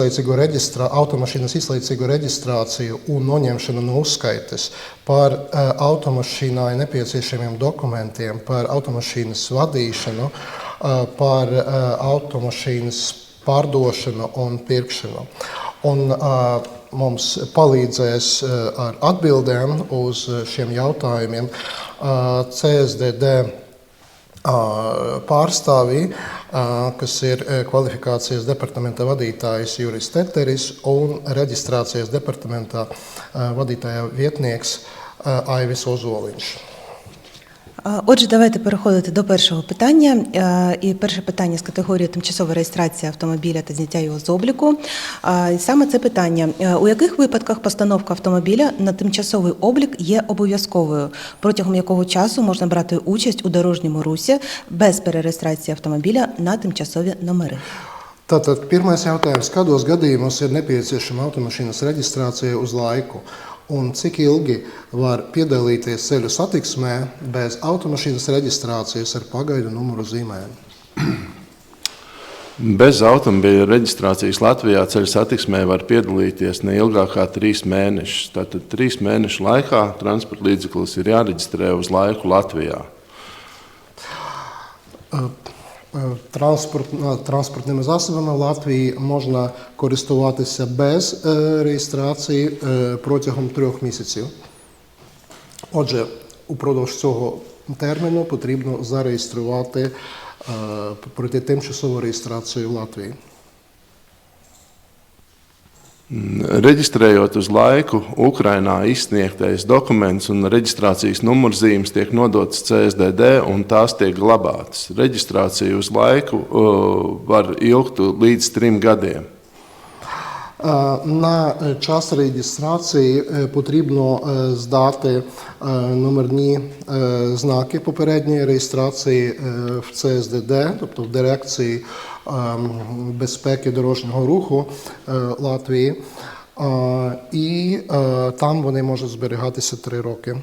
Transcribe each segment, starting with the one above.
automašīnas izlaicīgo reģistrāciju un noņemšanu no uzskaites, par automašīnai nepieciešamiem dokumentiem, par automašīnas vadīšanu, par automašīnas pārdošanu un pirkšanu. Un mums palīdzēs ar atbildēm uz šiem jautājumiem CSDD pārstāvji, kas ir kvalifikācijas departamenta vadītājs Juris Teteris un reģistrācijas departamentā vadītāja vietnieks Aivis Ozoliņš. Отже, давайте переходити до першого питання. І перше питання з категорії тимчасова реєстрація автомобіля та зняття його з обліку. І саме це питання. У яких випадках постановка автомобіля на тимчасовий облік є обов'язковою, протягом якого часу можна брати участь у дорожньому русі без перереєстрації автомобіля на тимчасові номери? Tātad pirmais jautājums, kādos gadījumos ir nepieciešama automašīnas reģistrācija uz laiku? Un cik ilgi var piedalīties ceļu satiksmē bez automašīnas reģistrācijas ar pagaidu numuru zīmēm? Bez automobīļa reģistrācijas Latvijā ceļu satiksmē var piedalīties ne ilgāk kā 3 mēnešus. Tātad 3 mēnešu laikā transporta līdzeklis ir jāreģistrē uz laiku Latvijā. Транспортними засобами в Латвії можна користуватися без реєстрації протягом 3 місяців. Отже, упродовж цього терміну потрібно зареєструвати, пройти тимчасову реєстрацію в Латвії. Reģistrējot uz laiku, Ukrainā izsniegtais dokuments un reģistrācijas numurzīmes tiek nodotas CSDD un tās tiek glabātas. Reģistrācija uz laiku var ilgt līdz 3 gadiem. На час реєстрації потрібно здати номерні знаки попередньої реєстрації в ЦСДД, тобто в Дирекції безпеки дорожнього руху Латвії, і там вони можуть зберігатися 3 роки.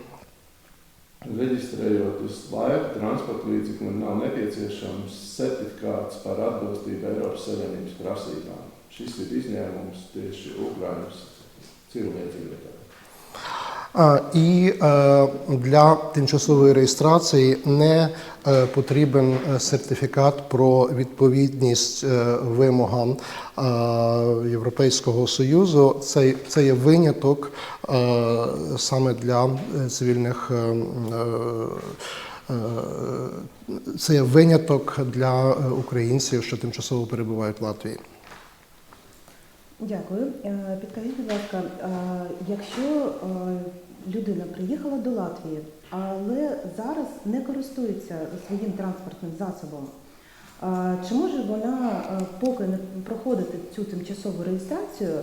Reģistrējot uz laiku transporta līdzeklim nav nepieciešams certifikāts par atbilstību Eiropas Savienības prasībām. Šis ir izņēmums tieši Ukrainas cilvēcietībām. І для тимчасової реєстрації не потрібен сертифікат про відповідність вимогам Європейського Союзу. Це є виняток саме для цивільних, це є виняток для українців, що тимчасово перебувають в Латвії. Дякую. Підкажіть, будь ласка, якщо людина приїхала до Латвії, але зараз не користується своїм транспортним засобом, чи може вона поки не проходити цю тимчасову реєстрацію,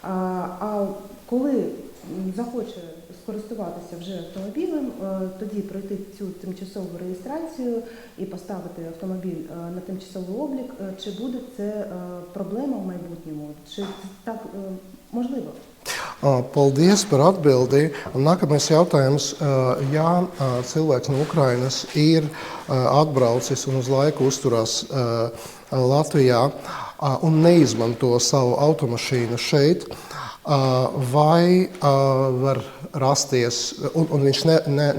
а коли захоче скористуватися вже автомобілем, тоді пройти цю тимчасову реєстрацію і поставити автомобіль на тимчасовий облік, чи буде це проблема в майбутньому, чи так можливо? Paldies par atbildi. Nākamais jautājums. Ja cilvēks no Ukrainas ir atbraucis un uz laiku uzturās Latvijā un neizmanto savu automašīnu šeit, vai var rasties, un viņš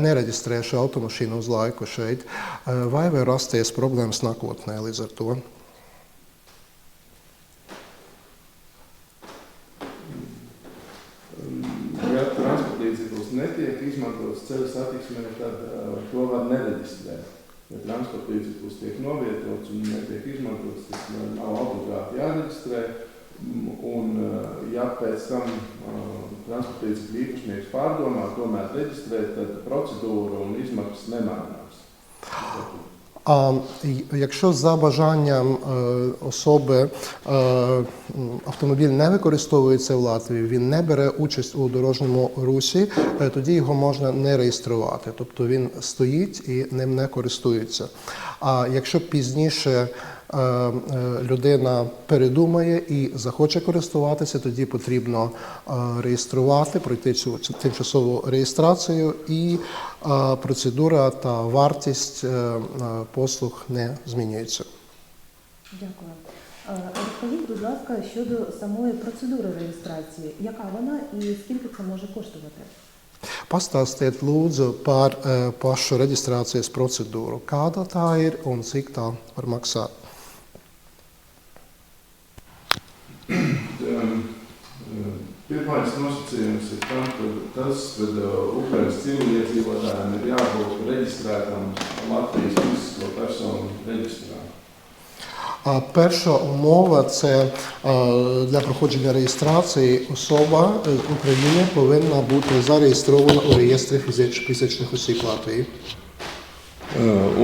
nereģistrē šo automašīnu uz laiku šeit, vai var rasties problēmas nākotnē līdz ar to? Ja transporta līdzeklis netiek izmantots ceļu satiksmē, tad to var nereģistrēt. Ja transporta līdzeklis tiek novietots un netiek izmantots, tas nav obligāti jāreģistrē. Un, ja pēc tam transporta līdzekļu īpašnieks pārdomā tomēr reģistrēt, tad procedūra un izmaksas nemainās. Якщо за бажанням особи автомобіль не використовується в Латвії, він не бере участь у дорожньому русі, тоді його можна не реєструвати. Тобто він стоїть і ним не користується. А якщо пізніше людина передумає і захоче користуватися, тоді потрібно реєструвати, пройти цю тимчасову реєстрацію, і процедура та вартість послуг не змінюється. Дякую. Розкажіть, будь ласка, щодо самої процедури реєстрації. Яка вона і скільки це може коштувати? Pastāstiet lūdzu par pašu reģistrācijas procedūru. Kāda tā ir un cik tā var maksāt? Pirmais nosacījums ir tam, ka tas, kad Ukrainas civiliedzīvotājiem ir jābūt reģistrētam Latvijas fizisko personu reģistrā. Перша умова – це для проходження реєстрації особа в Україні повинна бути зареєстрована у реєстрі фізичних осіб Латвії.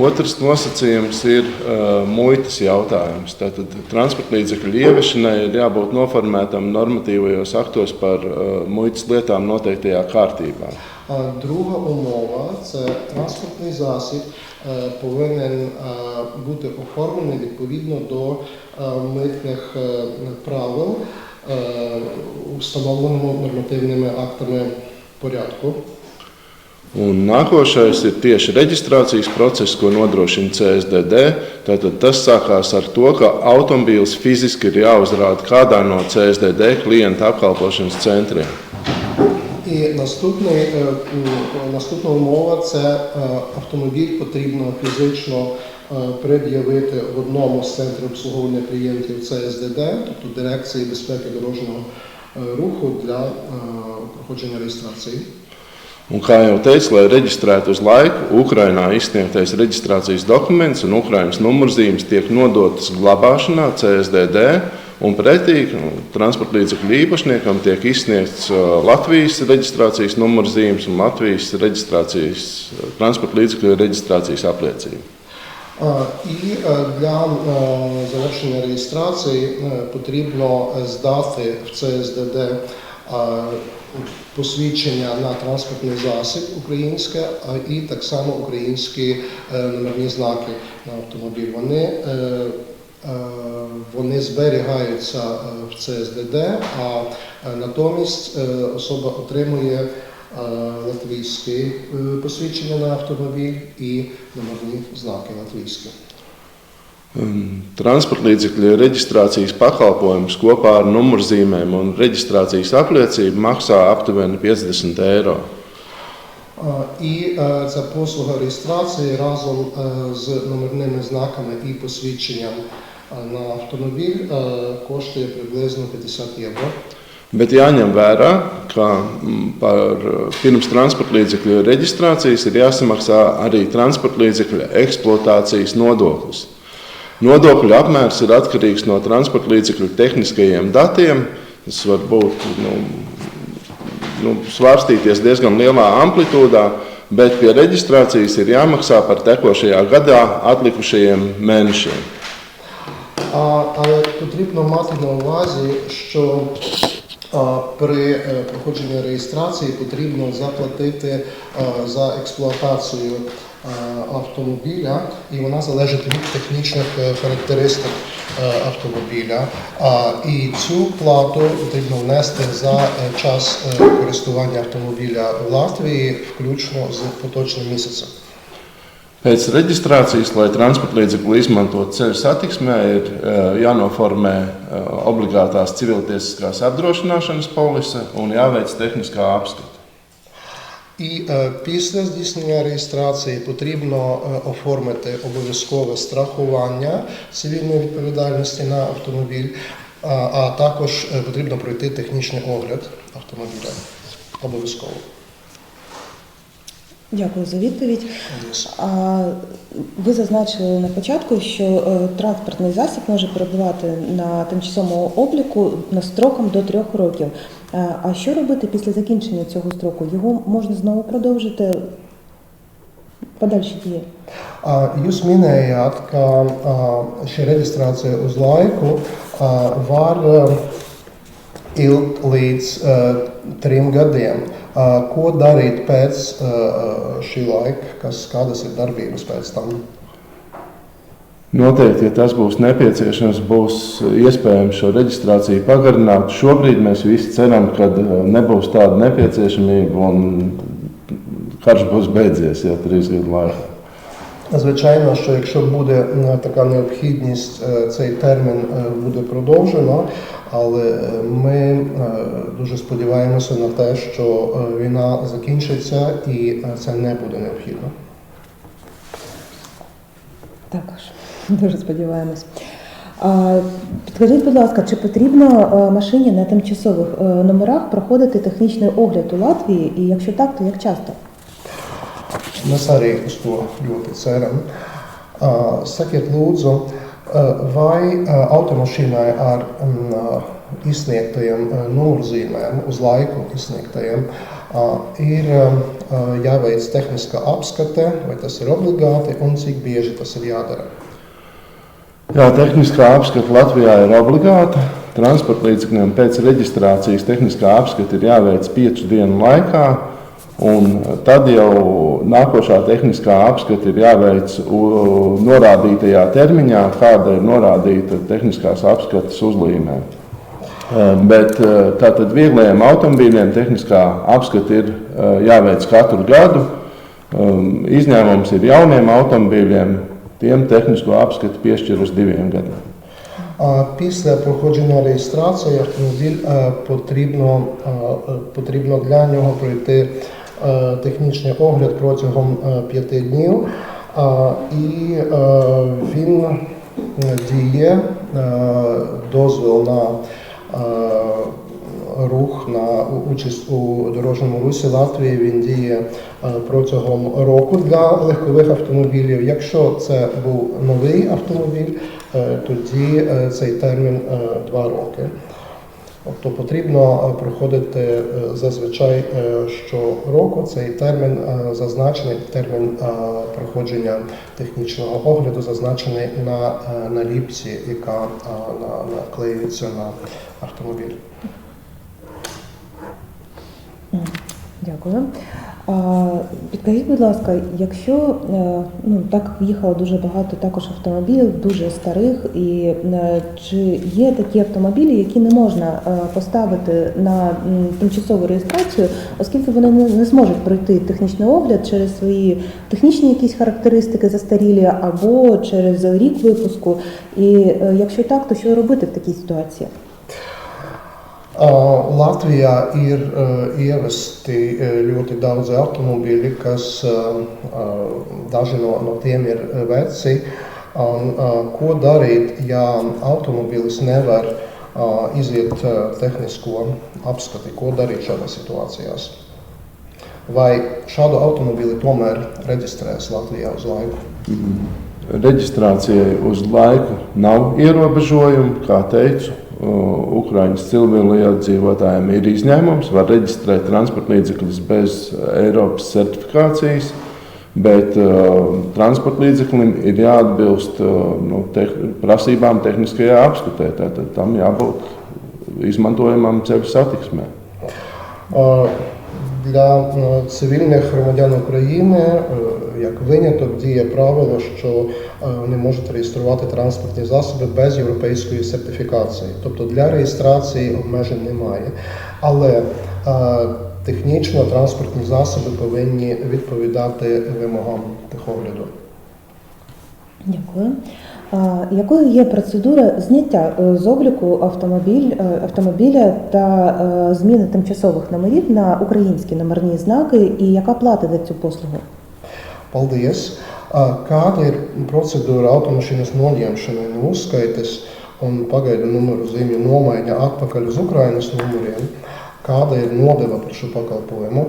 Otrs nosacījums ir muitas jautājums. Tātad transporta līdzekļu ieviešanai ir jābūt noformētam normatīvajos aktos par muitas lietām noteiktajā kārtībā. Друга умова – це транспортний засіб повинен бути оформлений відповідно до митних правил, встановленому нормативними актами порядку. Un nākošais ir tieši reģistrācijas process, ko nodrošina CSDD. Tātad tas sākās ar to, ka automobīls fiziski ir jāuzrāda kādā no CSDD klienta apkalpošanas centriem. І наступна умова – це автомобіль потрібно фізично пред'явити в одному з центрів обслуговування клієнтів CSDD, тобто Дирекції безпеки дорожнього руху для проходження реєстрації. Un, kā jau teicu, lai reģistrētu uz laiku, Ukrainā izsniegtais reģistrācijas dokuments un Ukrainas numurzīmes tiek nodotas glabāšanā CSDD, un pretī transporta līdzekļu īpašniekam tiek izsniegts Latvijas reģistrācijas numurzīmes un Latvijas transporta līdzekļu reģistrācijas apliecība. І для завершення реєстрації потрібно здати в ЦСДД посвідчення на транспортний засіб українське і так само українські номерні знаки на автомобіль. Вони зберігаються в ЦСДД, а натомість особа отримує латвійське посвідчення на автомобіль і номерні знаки латвійські. Transporta līdzekļu reģistrācijas pakalpojums kopā ar numurzīmēm un reģistrācijas apliecību maksā aptuveni 50 eiro. І ця послуга реєстрації разом з номерними знаками і посвідченням на автомобіль коштує приблизно 50 євро. Bet jāņem vērā, ka pirms transporta līdzekļu reģistrācijas ir jāsamaksā arī transporta līdzekļu eksploatācijas nodoklis. Nodokļu apmērs ir atkarīgs no transporta līdzekļu tehniskajiem datiem. Tas var būt svārstīties diezgan lielā amplitūdā, bet pie reģistrācijas ir jāmaksā par tekošajā gadā atlikušajiem mēnešiem. Але потрібно мати на увазі, що при проходженні реєстрації потрібно заплатити за експлуатацію автомобіля, і вона залежить від технічних характеристик автомобіля. І цю плату потрібно внести за час користування автомобіля в Латвії, включно з поточним місяцем. Pēc reģistrācijas, lai transporta līdzekli izmantotu ceļu satiksmē, ir jānoformē obligātās civiltiesiskās apdrošināšanas polise un jāveic tehniskā apskata. І після здійснення реєстрації потрібно оформити обов'язкове страхування цивільної відповідальності на автомобіль, а також потрібно пройти технічний огляд автомобіля. Обов'язково. Дякую за відповідь. Ви зазначили на початку, що транспортний засіб може перебувати на тимчасовому обліку строком до 3 років. А що робити після закінчення цього строку? Його можна знову продовжити? Подальші дії. Jūs minējāt, ka šī reģistrācija uz laiku var ilgt līdz 3 gadiem. Ko darīt pēc šī laika, kādas ir darbības pēc tam? Noteikti, ja tas būs nepieciešams, būs iespējams šo reģistrāciju pagarināt. Šobrīd mēs visi ceram, ka nebūs tāda nepieciešamība un karš būs beidzies jau 3 gadu laikā. Звичайно, що якщо буде така необхідність, цей термін буде продовжено, але ми дуже сподіваємося на те, що війна закінчиться і це не буде необхідно. Також дуже сподіваємось. Підкажіть, будь ласка, чи потрібно машині на тимчасових номерах проходити технічний огляд у Латвії, і якщо так, то як часто? Mēs arī uz to ļoti ceram. Sakiet lūdzu, vai automašīnai ar izsniegtajiem numurzīmēm, uz laiku izsniegtajiem, ir jāveic tehniskā apskate, vai tas ir obligāti un cik bieži tas ir jādara? Jā, tehniskā apskata Latvijā ir obligāta. Transporta līdzekļiem pēc reģistrācijas tehniskā apskata ir jāveic 5 dienu laikā. Un tad jau nākošā tehniskā apskata ir jāveic norādītajā termiņā, kāda ir norādīta tehniskās apskates uzlīmē. Bet tātad vieglajiem automobīļiem tehniskā apskata ir jāveic katru gadu. Izņēmums ir jauniem automobīļiem, tiem tehnisko apskatu piešķir uz 2 gadiem. Після проходження реєстрації автомобіль потрібно для нього пройти технічний огляд протягом 5 днів, і він діє дозвіл на рух, на участь у дорожньому русі Латвії, він діє протягом року для легкових автомобілів. Якщо це був новий автомобіль, тоді цей термін 2 роки. Тобто потрібно проходити зазвичай щороку цей термін зазначений, термін проходження технічного огляду зазначений на наліпці, яка наклеюється на автомобіль. Дякую. Підкажіть, будь ласка, якщо так їхало дуже багато також автомобілів, дуже старих, і чи є такі автомобілі, які не можна поставити на тимчасову реєстрацію, оскільки вони не зможуть пройти технічний огляд через свої технічні якісь характеристики застарілі або через рік випуску? І якщо так, то що робити в такій ситуації? Latvijā ir ievesti ļoti daudz automobīļi, kas daži no tiem ir veci. Ko darīt, ja automobilis nevar iziet tehnisko apskati? Ko darīt šādās situācijās? Vai šādu automobīli tomēr reģistrēs Latvijā uz laiku? Reģistrācijai uz laiku nav ierobežojumu, kā teicu. Ukraiņas civilizētājiem ir izņēmums, var reģistrēt transporta līdzekļus bez Eiropas certifikācijas, bet transporta līdzeklim ir jāatbilst prasībām tehniskajā apskatē. Tātad tam jābūt izmantojamam ceļu satiksmē. Для цивільних громадян України, як виняток, діє правило, що не можуть реєструвати транспортні засоби без європейської сертифікації. Тобто для реєстрації обмежень немає. Але технічно транспортні засоби повинні відповідати вимогам техогляду. Дякую. Якою є процедура зняття з обліку автомобіля та зміни тимчасових номерів на українські номерні знаки, і яка плата за цю послугу? Paldies! Kāda ir procedūra automašīnas noņemšanai no uzskaites un pagaidu numuru zīmju nomaiņa atpakaļ uz Ukrainas numuriem? Kāda ir nodeva par šo pakalpojumu?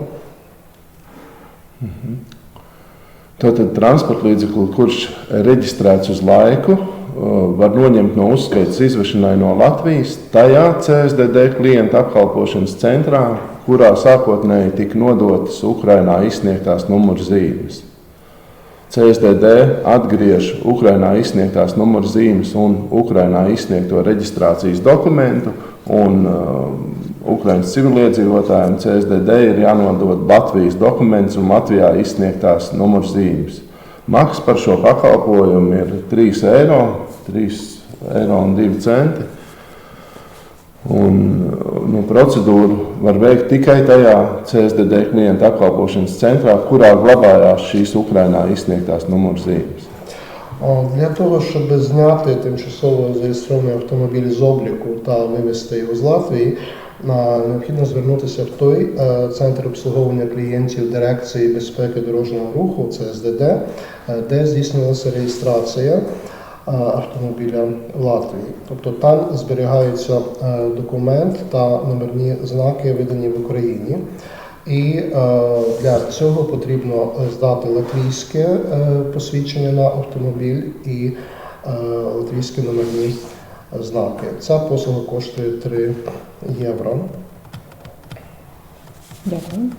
Tātad transporta līdzekli, kurš reģistrēts uz laiku, var noņemt no uzskaites izvešanai no Latvijas tajā CSDD klienta apkalpošanas centrā, kurā sākotnēji tika nodotas Ukrainā izsniegtās numurzīmes. CSDD atgriež Ukrainā izsniegtās numurzīmes un Ukrainā izsniegto reģistrācijas dokumentu, un Ukraiņas civiliedzīvotājiem CSDD ir jānodod Latvijas dokuments un Latvijā izsniegtās numurzīmes. Maksa par šo pakalpojumu ir 3 eiro, 3,02 eiro. Un, procedūru var veikt tikai tajā CSDD klienta apkalpošanas centrā, kurā glabājās šīs Ukrainā izsniegtās numurzīmes. Для того, щоб зняти тимчасово зареєстрований автомобіль з обліку та вивезти його з Латвії, необхідно звернутися в той центр обслуговування клієнтів Дирекції безпеки дорожнього руху, ЦСДД, де здійснилася реєстрація автомобіля в Латвії. Тобто там зберігаються документ та номерні знаки, видані в Україні. І для цього потрібно здати латвійське посвідчення на автомобіль і латвійські номерні знаки. Ця послуга коштує 3 євро. Дякую.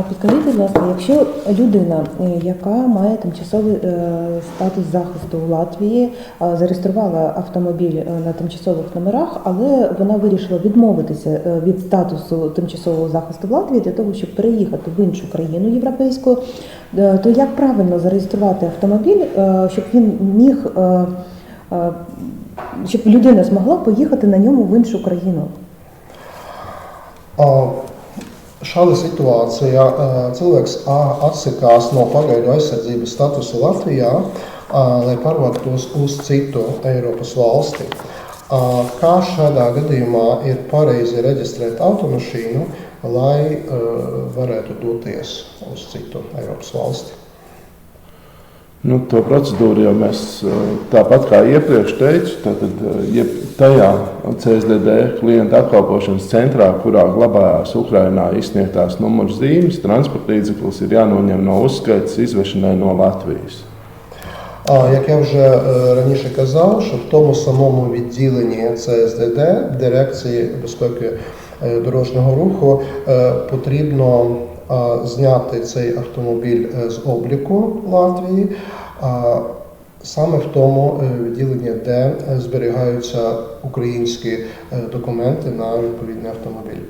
Підкажіть, будь ласка, якщо людина, яка має тимчасовий статус захисту в Латвії, зареєструвала автомобіль на тимчасових номерах, але вона вирішила відмовитися від статусу тимчасового захисту в Латвії для того, щоб переїхати в іншу країну європейську, то як правильно зареєструвати автомобіль, щоб він міг, щоб людина змогла поїхати на ньому в іншу країну? Šāda situācijā cilvēks atsakās no pagaidu aizsardzības statusa Latvijā, lai pārvāktos uz citu Eiropas valsti. Kā šādā gadījumā ir pareizi reģistrēt automašīnu, lai varētu doties uz citu Eiropas valsti? To procedūru jau mēs tāpat kā iepriekš teicu, tad tajā CSDD klienta apkalpošanas centrā, kurā glabājās Ukrainā izsniegtās numurzīmes, transporta līdzeklis ir jānoņem no uzskaites izvešanai no Latvijas. Як я вже раніше казав, що в тому самому відділенні ЦСДД, Дирекції безпеки дорожнього руху, потрібно зняти цей автомобіль з обліку Латвії, саме в тому відділенні, де зберігаються українські документи на відповідний автомобіль.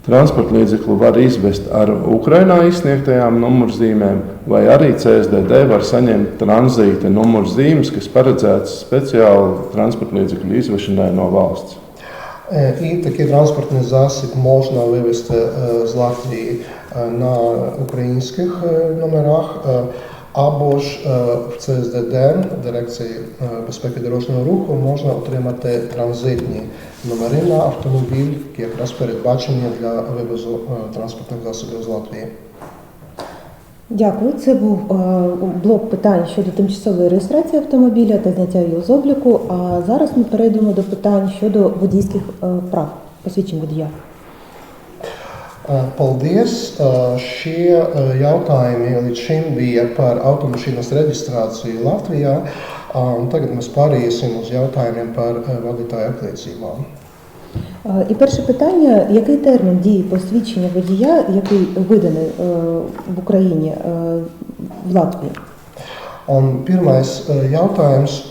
Transporta līdzekli var izvest ar Ukrainā izsniegtajām numurzīmēm, vai arī CSDD var saņemt tranzīta numurzīmes, kas paredzētas speciāli transporta līdzekļu izvešanai no valsts. І такий транспортний засіб можна вивезти з Латвії на українських номерах, або ж в ЦСДД, Дирекції безпеки дорожнього руху, можна отримати транзитні номери на автомобіль, які якраз передбачені для вивозу транспортних засобів з Латвії. Дякую. Це був блок питань щодо тимчасової реєстрації автомобіля та зняття його з обліку. А зараз ми перейдемо до питань щодо водійських прав, посвідчень водія. Paldies! Šie jautājumi līdz šim bija par automašīnas reģistrāciju Latvijā. Tagad mēs pāriesim uz jautājumiem par vadītāju apliecībām. І перше питання, який термін дії посвідчення водія, який виданий в Україні, в Латвії? Un pirmais jautājums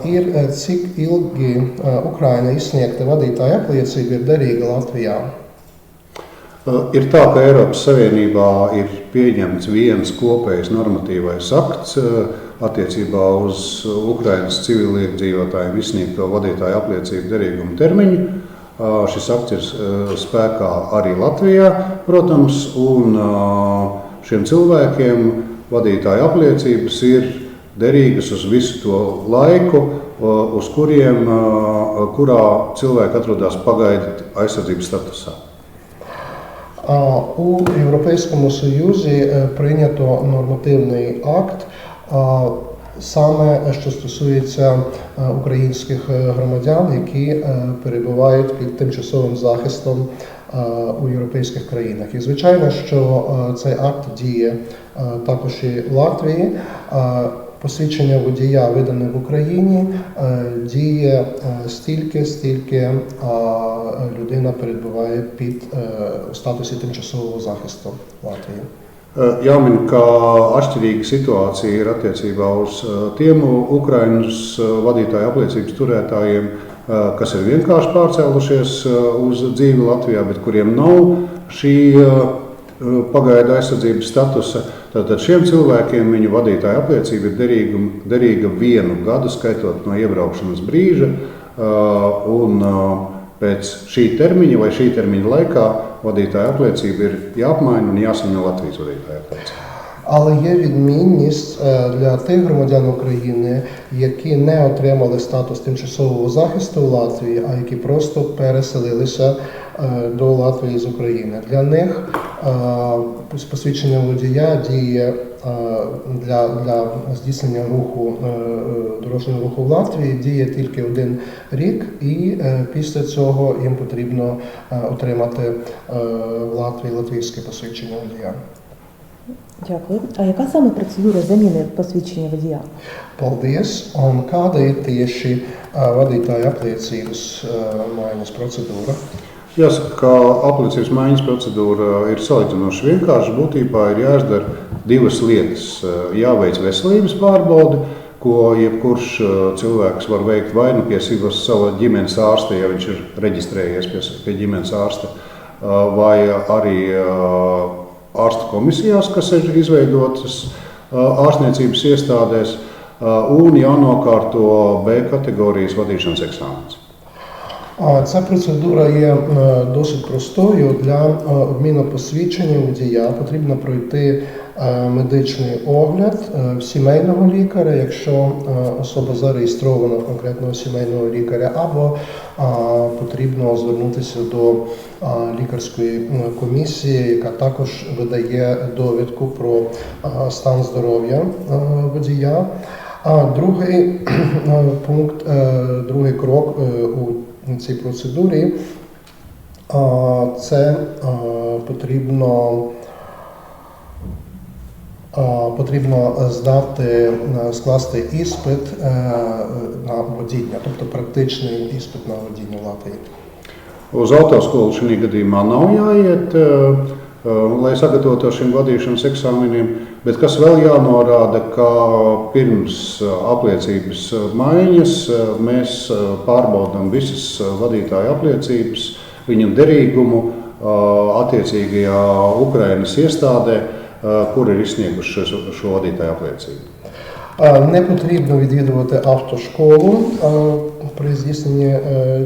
ir, cik ilgi Ukraina izsniegta vadītāja apliecība ir derīga Latvijā? Ir tā, ka Eiropas Savienībā ir pieņemts viens kopējs normatīvais akts attiecībā uz Ukrainas civiliedzīvotājiem izsniegto vadītāju apliecību derīgumu termiņu. Šis akts ir spēkā arī Latvijā, protams, un šiem cilvēkiem vadītāju apliecības ir derīgas uz visu to laiku, uz kurā cilvēki atrodas pagaidu aizsardzības statusā. У Європейському Союзі прийнято нормативний акт, саме що стосується українських громадян, які перебувають під тимчасовим захистом у європейських країнах. І звичайно, що цей акт діє також і в Латвії. Посвідчення водія, видане в Україні, діє стільки, людина перебуває під у статусі тимчасового захисту Латвії. Jāmin, ka atšķirīga situācija ir attiecībā uz tiem Ukrainas vadītāju apliecības turētājiem, kas ir vienkārši pārcēlušies uz dzīvi Latvijā, bet kuriem nav šī pagaidu aizsardzības statusa. Tātad šiem cilvēkiem viņu vadītāja apliecība ir derīga 1 gadu, skaitot no iebraukšanas brīža, un pēc šī termiņa vai šī termiņa laikā vadītāja apliecība ir jāapmaina un jāsaņem Latvijas vadītāja apliecība. Але є відмінність для тих громадян України, які не отримали статус тимчасового захисту в Латвії, а які просто переселилися до Латвії з України. Для них посвідчення водія діє для здійснення дорожнього руху в Латвії діє тільки 1 рік, і після цього їм потрібно отримати в Латвії латвійське посвідчення водія. Дякую. А яка саме процедура заміни посвідчення водія? Paldies! Un kāda ir tieši vadītāja apliecības maiņas procedūra? Jāsaka, ka apliecības maiņas procedūra ir salīdzinoši vienkārša. Būtībā ir jāizdara 2 lietas. Jāveic veselības pārbaude, ko jebkurš cilvēks var veikt vai nu pie sava ģimenes ārsta, ja viņš ir reģistrējies pie ģimenes ārsta, vai arī ārstu komisijās, kas ir izveidotas ārstniecības iestādēs, un jānokārto B kategorijas vadīšanas eksāmens. Ця процедура є досить простою. Для обміну посвідчення водія потрібно пройти медичний огляд сімейного лікаря, якщо особа зареєстрована в конкретного сімейного лікаря, або потрібно звернутися до лікарської комісії, яка також видає довідку про стан здоров'я водія. Другий пункт, другий крок у цій процедурі це потрібно скласти іспит на водіння, тобто практичний іспит на водіння в Латвії. Uz autoskolu šī gadījumā nav jāiet, lai sagatavotos šiem vadīšanas eksāmeniem, bet kas vēl jānorāda, ka pirms apliecības maiņas mēs pārbaudām visas vadītāja apliecības, viņu derīgumu attiecīgajā Ukrainas iestādē, kur ir izsnieguši šo vadītāja apliecību. Не потрібно відвідувати автошколу при здійсненні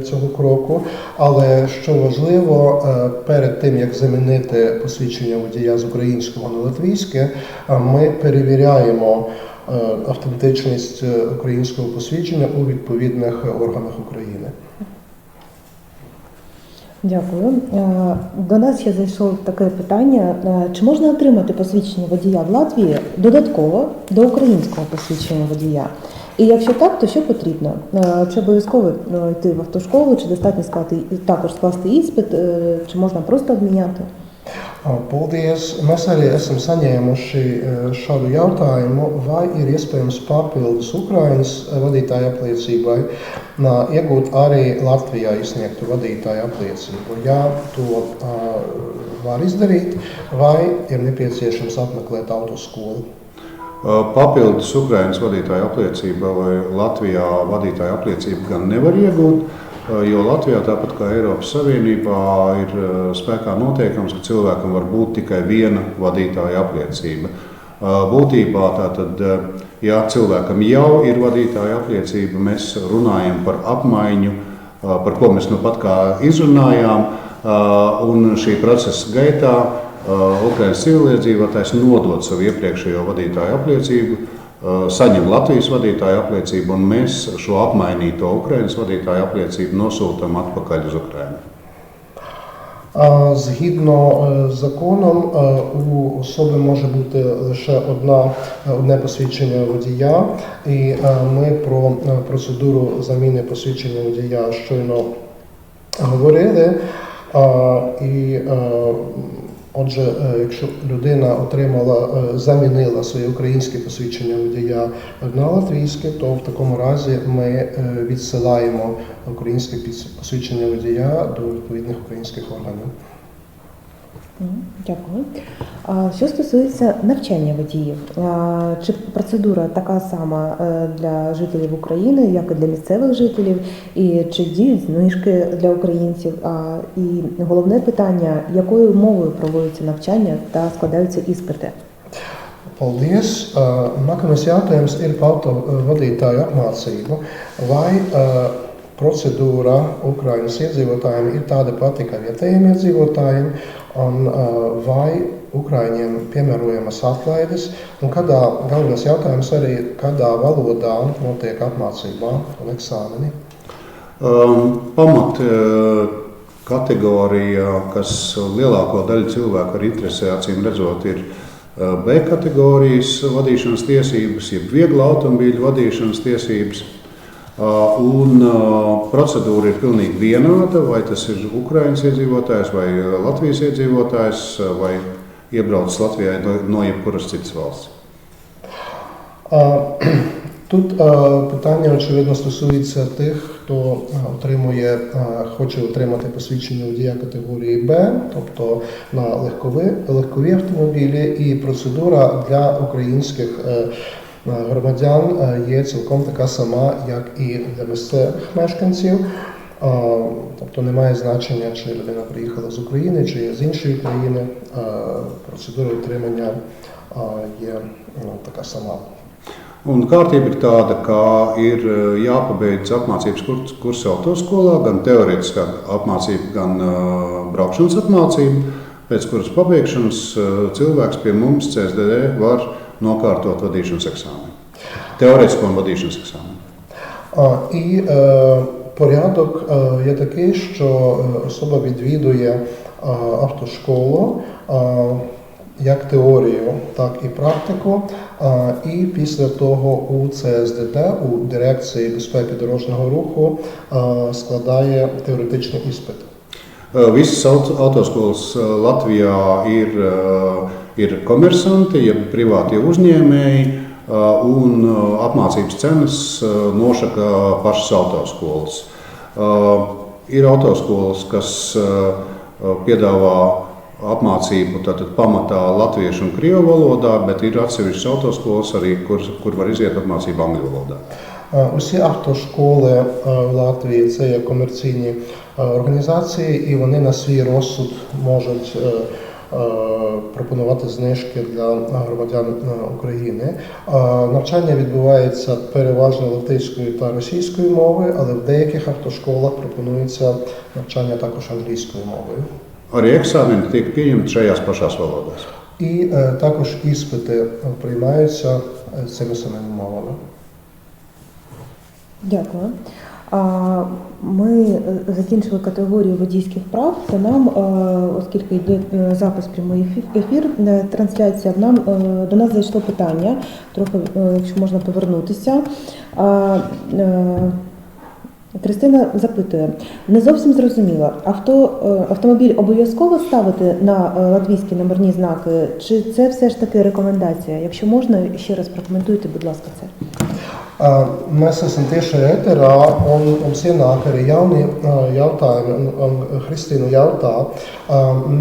цього кроку, але що важливо, перед тим, як замінити посвідчення водія з українського на латвійське, ми перевіряємо автентичність українського посвідчення у відповідних органах України. Дякую. До нас ще зайшло таке питання. Чи можна отримати посвідчення водія в Латвії додатково до українського посвідчення водія? І якщо так, то що потрібно? Чи обов'язково йти в автошколу, чи достатньо також скласти іспит, чи можна просто обміняти? Paldies! Mēs arī esam saņēmuši šādu jautājumu, vai ir iespējams papildus Ukrainas vadītāja apliecībai iegūt arī Latvijā izsniegtu vadītāja apliecību. Ja to var izdarīt, vai ir nepieciešams apmeklēt autoskolu? Papildus Ukrainas vadītāja apliecība vai Latvijā vadītāja apliecība gan nevar iegūt, jo Latvijā, tāpat kā Eiropas Savienībā, ir spēkā noteikums, ka cilvēkam var būt tikai viena vadītāja apliecība. Būtībā tātad, ja cilvēkam jau ir vadītāja apliecība, mēs runājam par apmaiņu, par ko mēs nu pat kā izrunājām, un šī procesa gaitā Ukrainas civiliedzīvotājs nodod savu iepriekšējo vadītāju apliecību, saņem Latvijas vadītāju apliecību, un mēs šo apmainīto Ukrainas vadītāju apliecību nosūtam atpakaļ uz Ukrainu. Згідно з законом, у особи може бути лише одне посвідчення водія, і ми про процедуру заміни посвідчення водія щойно говорили. Отже, якщо людина замінила своє українське посвідчення водія на латвійське, то в такому разі ми відсилаємо українське посвідчення водія до відповідних українських органів. Дякую. Що стосується навчання водіїв, чи процедура така сама для жителів України, як і для місцевих жителів, і чи діють знижки для українців? І головне питання, якою мовою проводиться навчання та складаються іспити? Paldies! Nākamais jautājums ir par vadītāju apmācību. Vai procedūra Ukrainas iedzīvotājiem ir tāda pati kā vietējiem iedzīvotājiem, un vai Ukraiņiem piemērojamas atlaides, un galvenais jautājums arī, kādā valodā notiek apmācība un eksāmeni. Pamat kategorija, kas lielāko daļu cilvēku ar interesē, acīm redzot, ir B kategorijas vadīšanas tiesības, jeb viegla automobīļu vadīšanas tiesības. Un procedūra ir pilnīgi vienāda, vai tas ir Ukrainas iedzīvotājs vai Latvijas iedzīvotājs, vai iebraucis Latvijā no jebkuras citas valsts. Тут питання, очевидно, стосується тих, хто хоче отримати посвідчення водія категорії Б, тобто на легкові автомобілі, і процедура для українських громадян є цілком така сама, як і для місцевих мешканців. Тобто немає значення, чи людина приїхала з України, чи з іншої країни. Процедура отримання є така сама. Un kārtība ir tāda, ka ir jāpabeidz apmācības kurs autoskolā, gan teorētiskā apmācība, gan braukšanas apmācība, pēc kuras pabeigšanas cilvēks pie mums CSDD var nokārtot vadīšanas eksāmenu. Теоретичний водійський екзамен. І порядок є такий, що особа відвідує автошколу як теорію, так і практику, і після того у ЦСДД, у Дирекції безпеки дорожнього руху, складає теоретичний іспит. Visas autoskolas Latvijā ir komersanti, jeb privātie uzņēmēji, un apmācības cenas nosaka pašas autoskolas. Ir autoskolas, kas piedāvā apmācību tātad pamatā latviešu un krievu valodā, bet ir atsevišķas autoskolas arī, kur var iziet apmācību angļu valodā. Усі автошколи в Латвії – це є комерційні організації, і вони на свій розсуд можуть пропонувати знижки для громадян України. Навчання відбувається переважно латиською та російською мовою, але в деяких автошколах пропонується навчання також англійською мовою. Arī eksāmeni tiek pieņemti šajās pašās valodās. І також іспити приймаються цими самими мовами. Дякую. Ми закінчили категорію водійських прав, то нам, оскільки йде запис прямий ефір, трансляція, до нас зайшло питання, трохи, якщо можна повернутися. Христина запитує, не зовсім зрозуміла, автомобіль обов'язково ставити на латвійські номерні знаки, чи це все ж таки рекомендація? Якщо можна, ще раз прокоментуйте, будь ласка, це. Mēs esam tieši ēterā, un mums ienāk arī jauni jautājumi, un Kristīna jautā,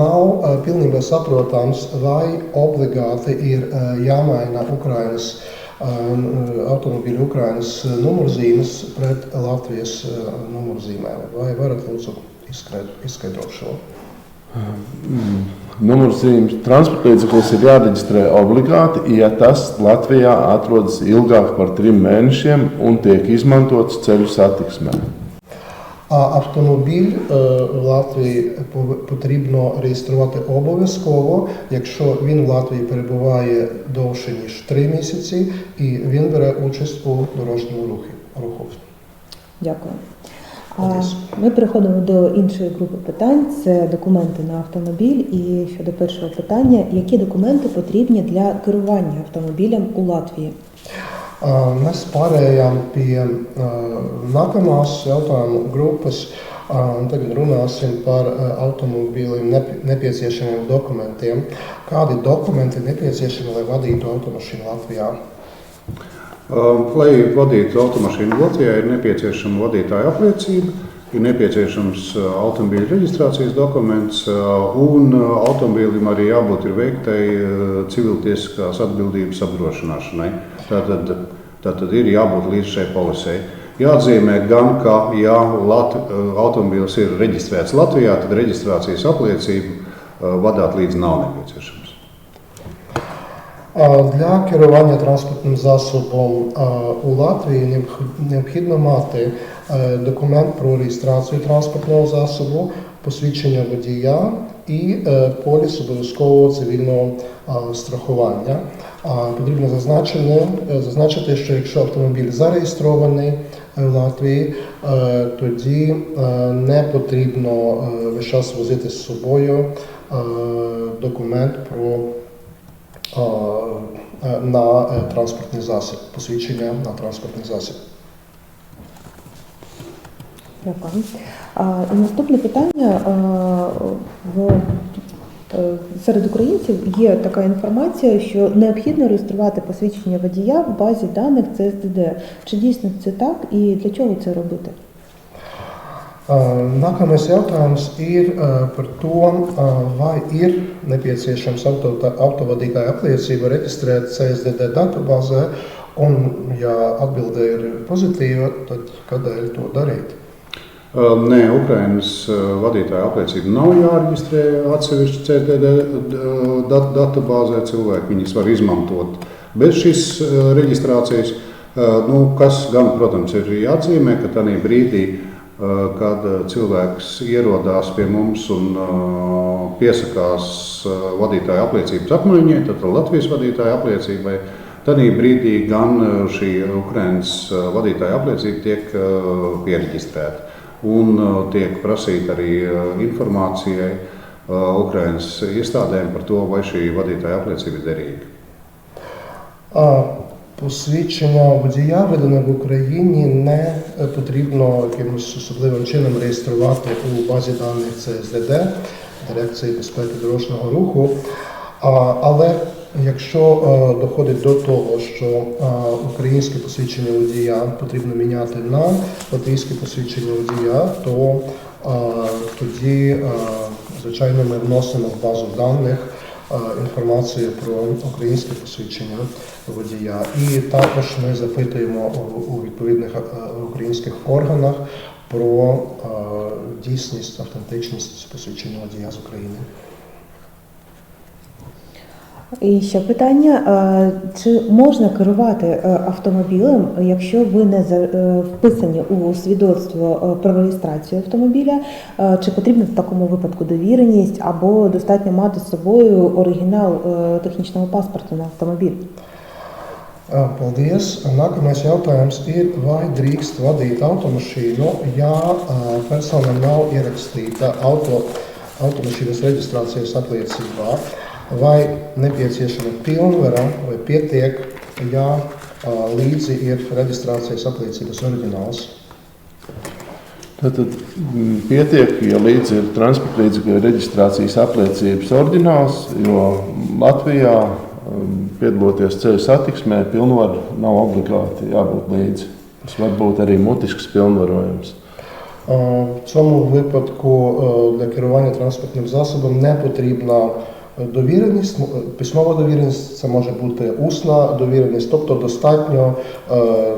nav pilnībā saprotams, vai obligāti ir jāmaina Ukrainas automobīļu Ukrainas numurzīmes pret Latvijas numurzīmēm. Vai varat lūdzu izskaidrot šo? Numurzīmes transporta līdzeklis ir jāreģistrē obligāti, ja tas Latvijā atrodas ilgāk par 3 mēnešiem un tiek izmantots ceļu satiksmē. Автомобіль в Латвії потрібно реєструвати обов'язково, якщо він в Латвії перебуває довше, ніж 3 місяці, і він бере участь у дорожньому руху. Дякую. Ми переходимо до іншої групи питань. Це документи на автомобіль. І щодо першого питання, які документи потрібні для керування автомобілем у Латвії? Mēs pārējām pie nākamās jautājumu grupas. Tagad runāsim par automobīliem nepieciešamiem dokumentiem. Kādi dokumenti nepieciešami, lai vadītu automašīnu Latvijā? Lai vadītu automašīnu Latvijā, ir nepieciešama vadītāja apliecība, ir nepieciešams automobīļa reģistrācijas dokuments, un automobīlim arī jābūt ir veiktai civiltiesiskās atbildības apdrošināšanai. Tātad ir jābūt līdz šai polisei. Jāatzīmē gan, ka ja automobīls ir reģistrēts Latvijā, tad reģistrācijas apliecību vadāt līdzi nav nepieciešams. Для керування транспортним засобом у Латвії необхідно мати документ про реєстрацію транспортного засобу, посвідчення водія і поліс обов'язкового цивільного страхування. Потрібно зазначити, що якщо автомобіль зареєстрований в Латвії, тоді не потрібно весь час возити з собою документ на транспортний засіб, посвідчення на транспортний засіб. Дякую. І наступне питання. Серед українців є така інформація, що необхідно реєструвати посвідчення водія в базі даних ЦСДД. Чи дійсно це так і для чого це робити? Nākamais jautājums ir par to, vai ir nepieciešams autovadītāja apliecība reģistrēt CSDD datubāzē, un ja atbilde ir pozitīva, tad kādēļ to darīt? Nē, Ukrainas vadītāja apliecība nav jāreģistrē atsevišķi CSDD datubāzē. Cilvēki viņas var izmantot bez šīs reģistrācijas. Kas gan, protams, ir jāatzīmē, ka tajā brīdī, kad cilvēks ierodās pie mums un piesakās vadītāja apliecības apmaiņai, tad Latvijas vadītāja apliecībai, tad brīdī gan šī Ukrainas vadītāja apliecība tiek pieregistrēta un tiek prasīta arī informācijai Ukrainas iestādēm par to, vai šī vadītāja apliecība ir derīga. Посвідчення водія, видане в Україні, не потрібно якимось особливим чином реєструвати у базі даних ЦСДД, Дирекції безпеки дорожнього руху. Але якщо доходить до того, що українське посвідчення водія потрібно міняти на латвійське посвідчення водія, то тоді, звичайно, ми вносимо в базу даних інформацію про українське посвідчення водія. І також ми запитуємо у відповідних українських органах про дійсність, автентичність посвідчення водія з України. І ще питання, чи можна керувати автомобілем, якщо ви не вписані у свідоцтво про реєстрацію автомобіля, чи потрібна в такому випадку довіреність, або достатньо мати з собою оригінал технічного паспорту на автомобіль? Paldies. Nākamais jautājums ir, vai drīkst vadīt automašīnu, ja persona nav ierakstīta automašīnas reģistrācijas apliecībā? Vai nepieciešama pilnvara, vai pietiek, ja līdzi ir reģistrācijas apliecības oriģināls? Tātad pietiek, ja līdzi ir transporta līdzekļu reģistrācijas apliecības oriģināls, jo Latvijā piedaloties ceļu satiksmē pilnvaru nav obligāti jābūt līdzi. Tas var būt arī mutisks pilnvarojums. В цьому випадку для керування транспортним засобом не потрібна довіреність, письмова довіреність, це може бути усна довіреність, тобто достатньо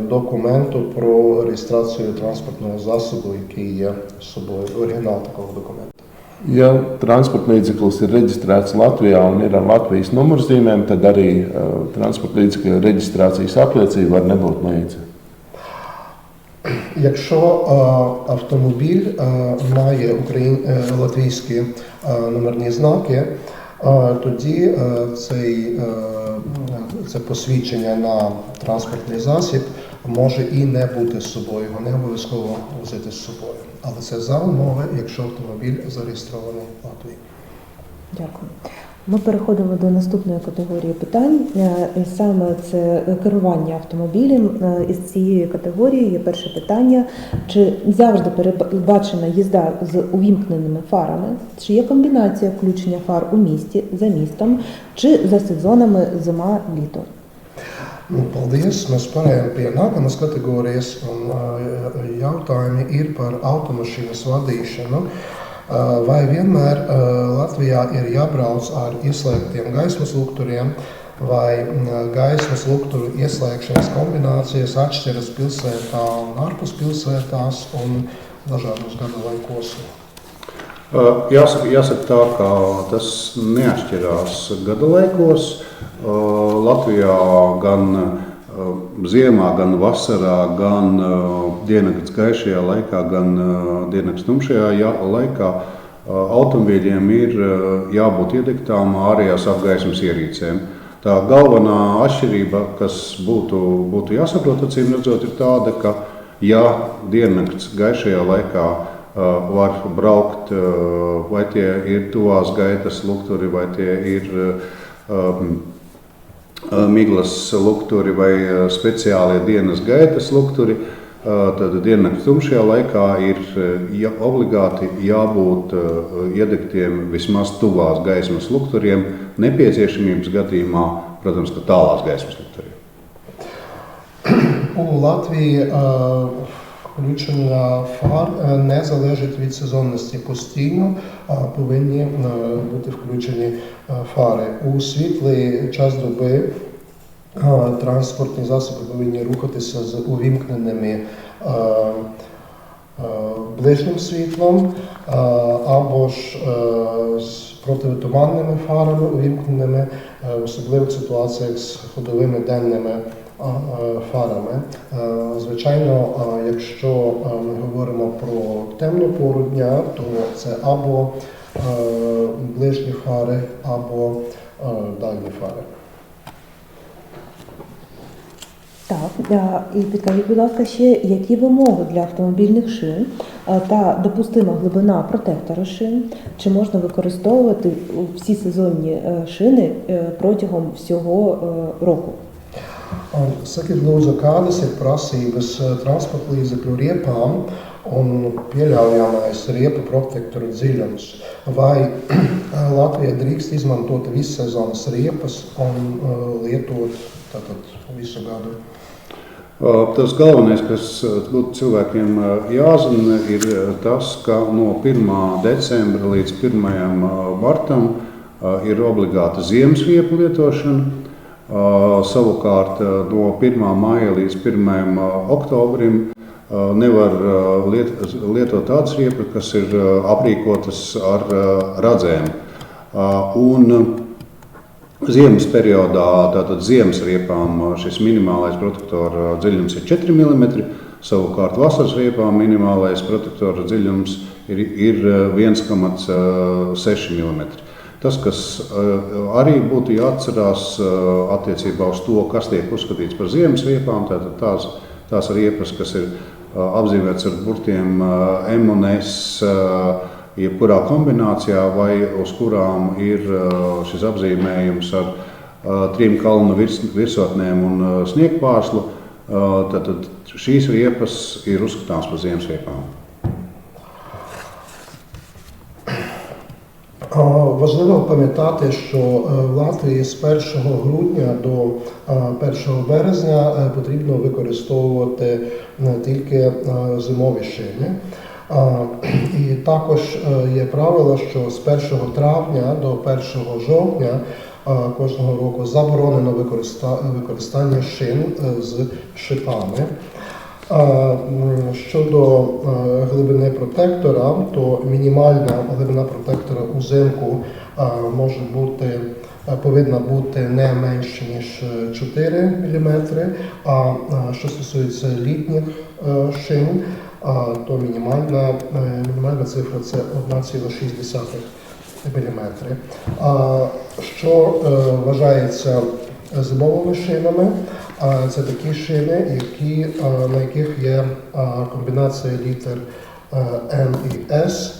документу про реєстрацію транспортного засобу, який є з собою, оригінал такого документу. Ja transporta līdzeklis ir reģistrēts Latvijā un ir ar Latvijas numurzīmēm, tad arī transporta līdzekļu reģistrācijas apliecība var nebūt līdzi. Якщо автомобіль має латвійські номерні знаки, тоді це посвідчення на транспортний засіб може і не бути з собою, його не обов'язково возити з собою. Але це за умови, якщо автомобіль зареєстрований в Латвії. Дякую. Ми переходимо до наступної категорії питань. І саме це керування автомобілем. Із цієї категорії є перше питання. Чи завжди передбачена їзда з увімкненими фарами? Чи є комбінація включення фар у місті, за містом, чи за сезонами зима-літо? Paldies! Mēs pārējām pie nākamās kategorijas, un jautājumi ir par automašīnas vadīšanu. Vai vienmēr Latvijā ir jābrauc ar ieslēgtiem gaismas lukturiem, vai gaismas lukturu ieslēgšanas kombinācijas atšķiras pilsētā un ārpus pilsētās un dažādos gada laikos? Jāsaka tā, ka tas neatšķirās gada laikos. Latvijā gan ziemā, gan vasarā, gan diennakts gaišajā laikā, gan diennakts tumšajā laikā automobīļiem ir jābūt iedegtām ārējās apgaismas ierīcēm. Tā galvenā atšķirība, kas būtu jāsaprot, acīm redzot, ir tāda, ka ja diennakts gaišajā laikā var braukt, vai tie ir tuvās gaitas lukturi, vai tie ir miglas lukturi vai speciālie dienas gaitas lukturi, tad diennakts tumšajā laikā ir obligāti jābūt iedegtiem vismaz tuvās gaismas lukturiem, nepieciešamības gadījumā, protams, ka tālās gaismas lukturiem. У Латвії включення фар не залежить від сезонності. Постійно повинні бути включені фари. У світлий час доби транспортні засоби повинні рухатися з увімкненими ближнім світлом або ж з протитуманними фарами увімкненими, в особливих ситуаціях з ходовими денними фарами. Звичайно, якщо ми говоримо про темну пору дня, то це або ближні фари, або дальні фари. Так, і підкажіть, будь ласка, ще які вимоги для автомобільних шин та допустима глибина протектора шин? Чи можна використовувати всі сезонні шини протягом всього року? Sakiet, lūdzu, kādas ir prasības transporta līdzekļu riepām un pieļaujamais riepu protektoru dziļums? Vai Latvija drīkst izmantot vissezonas riepas un lietot tātad visu gadu? Tas galvenais, kas būtu cilvēkiem jāzina, ir tas, ka no 1. decembra līdz 1. martam ir obligāta ziemas riepu lietošana. Savukārt no 1. maija līdz 1. oktobrim nevar lietot tādas riepas, kas ir aprīkotas ar radzēm. Un ziemas periodā, tātad ziemas riepām, šis minimālais protektora dziļums ir 4 mm, savukārt vasaras riepām minimālais protektora dziļums ir 1,6 mm. Tas, kas arī būtu jāatcerās attiecībā uz to, kas tiek uzskatīts par ziemas riepām, tātad tās riepas, kas ir apzīmētas ar burtiem M un S, jebkurā kombinācijā, vai uz kurām ir šis apzīmējums ar 3 kalnu virsotnēm un sniegpārslu, tad šīs riepas ir uzskatāmas par ziemas riepām. Важливо пам'ятати, що в Латвії з 1 грудня до 1 березня потрібно використовувати тільки зимові шини. І також є правило, що з 1 травня до 1 жовтня кожного року заборонено використання шин з шипами. Щодо глибини протектора, то мінімальна глибина протектора узимку повинна бути не менше, ніж 4 мм, а що стосується літніх шин, то мінімальна цифра – це 1,6 мм. Що вважається зимовими шинами? Це такі шини, на яких є комбінація літер N і S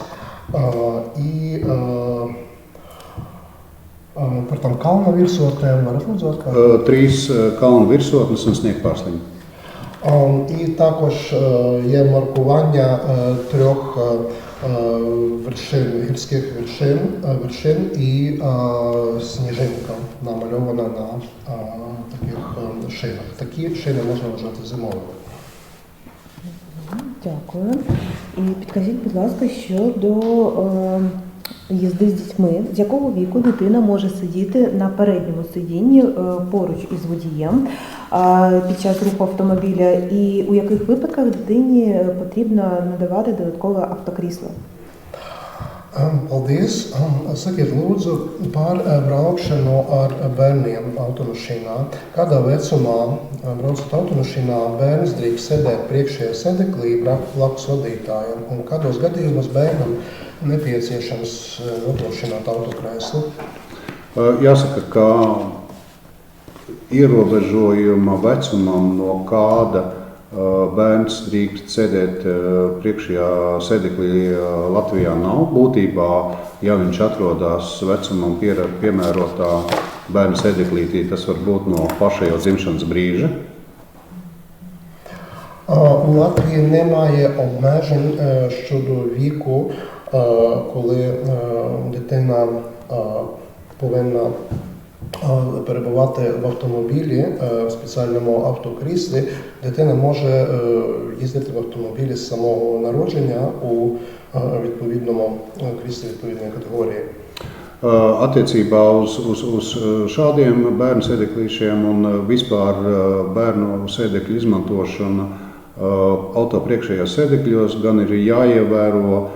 і par tām kalnu virsotnēm varat lūdzu atkārtot? 3 kalnu virsotnes un sniegpārsliņi. І також є маркування 3 гірських вершин і сніжинка намальована на таких шинах. Такі шини можна вважати зимовими. Дякую. І підкажіть, будь ласка, щодо їзди з дітьми, з якого віку дитина може сидіти на передньому сидінні поруч із водієм під час руху автомобіля, і у яких випадках дитині потрібно надавати додаткове автокрісло? Paldies! Sakiet lūdzu par braukšanu ar bērniem automašīnā. Kādā vecumā, braucot automašīnā, bērns drīkst sēdēt priekšējā sedeklī blakus vadītājam, un kādos gadījumos bērnam nepieciešams nodrošināt autokrēslu? Jāsaka, ka ierobežojuma vecumam, no kāda bērns drīkst sēdēt priekšējā sedeklī, Latvijā nav. Būtībā, ja viņš atrodas vecumam piemērotā bērna sedeklītī, tas var būt no paša jau dzimšanas brīža. У Латвії немає обмежень щодо віку, коли дитина повинна перебувати в автомобілі, в спеціальному автокріслі. Дитина може їздити в автомобілі з самого народження у відповідному кріслі відповідної категорії. Attiecībā uz šādiem bērnu sēdeklīšiem un vispār bērnu sēdekļu izmantošanu auto priekšējos sēdekļos gan ir jāievēro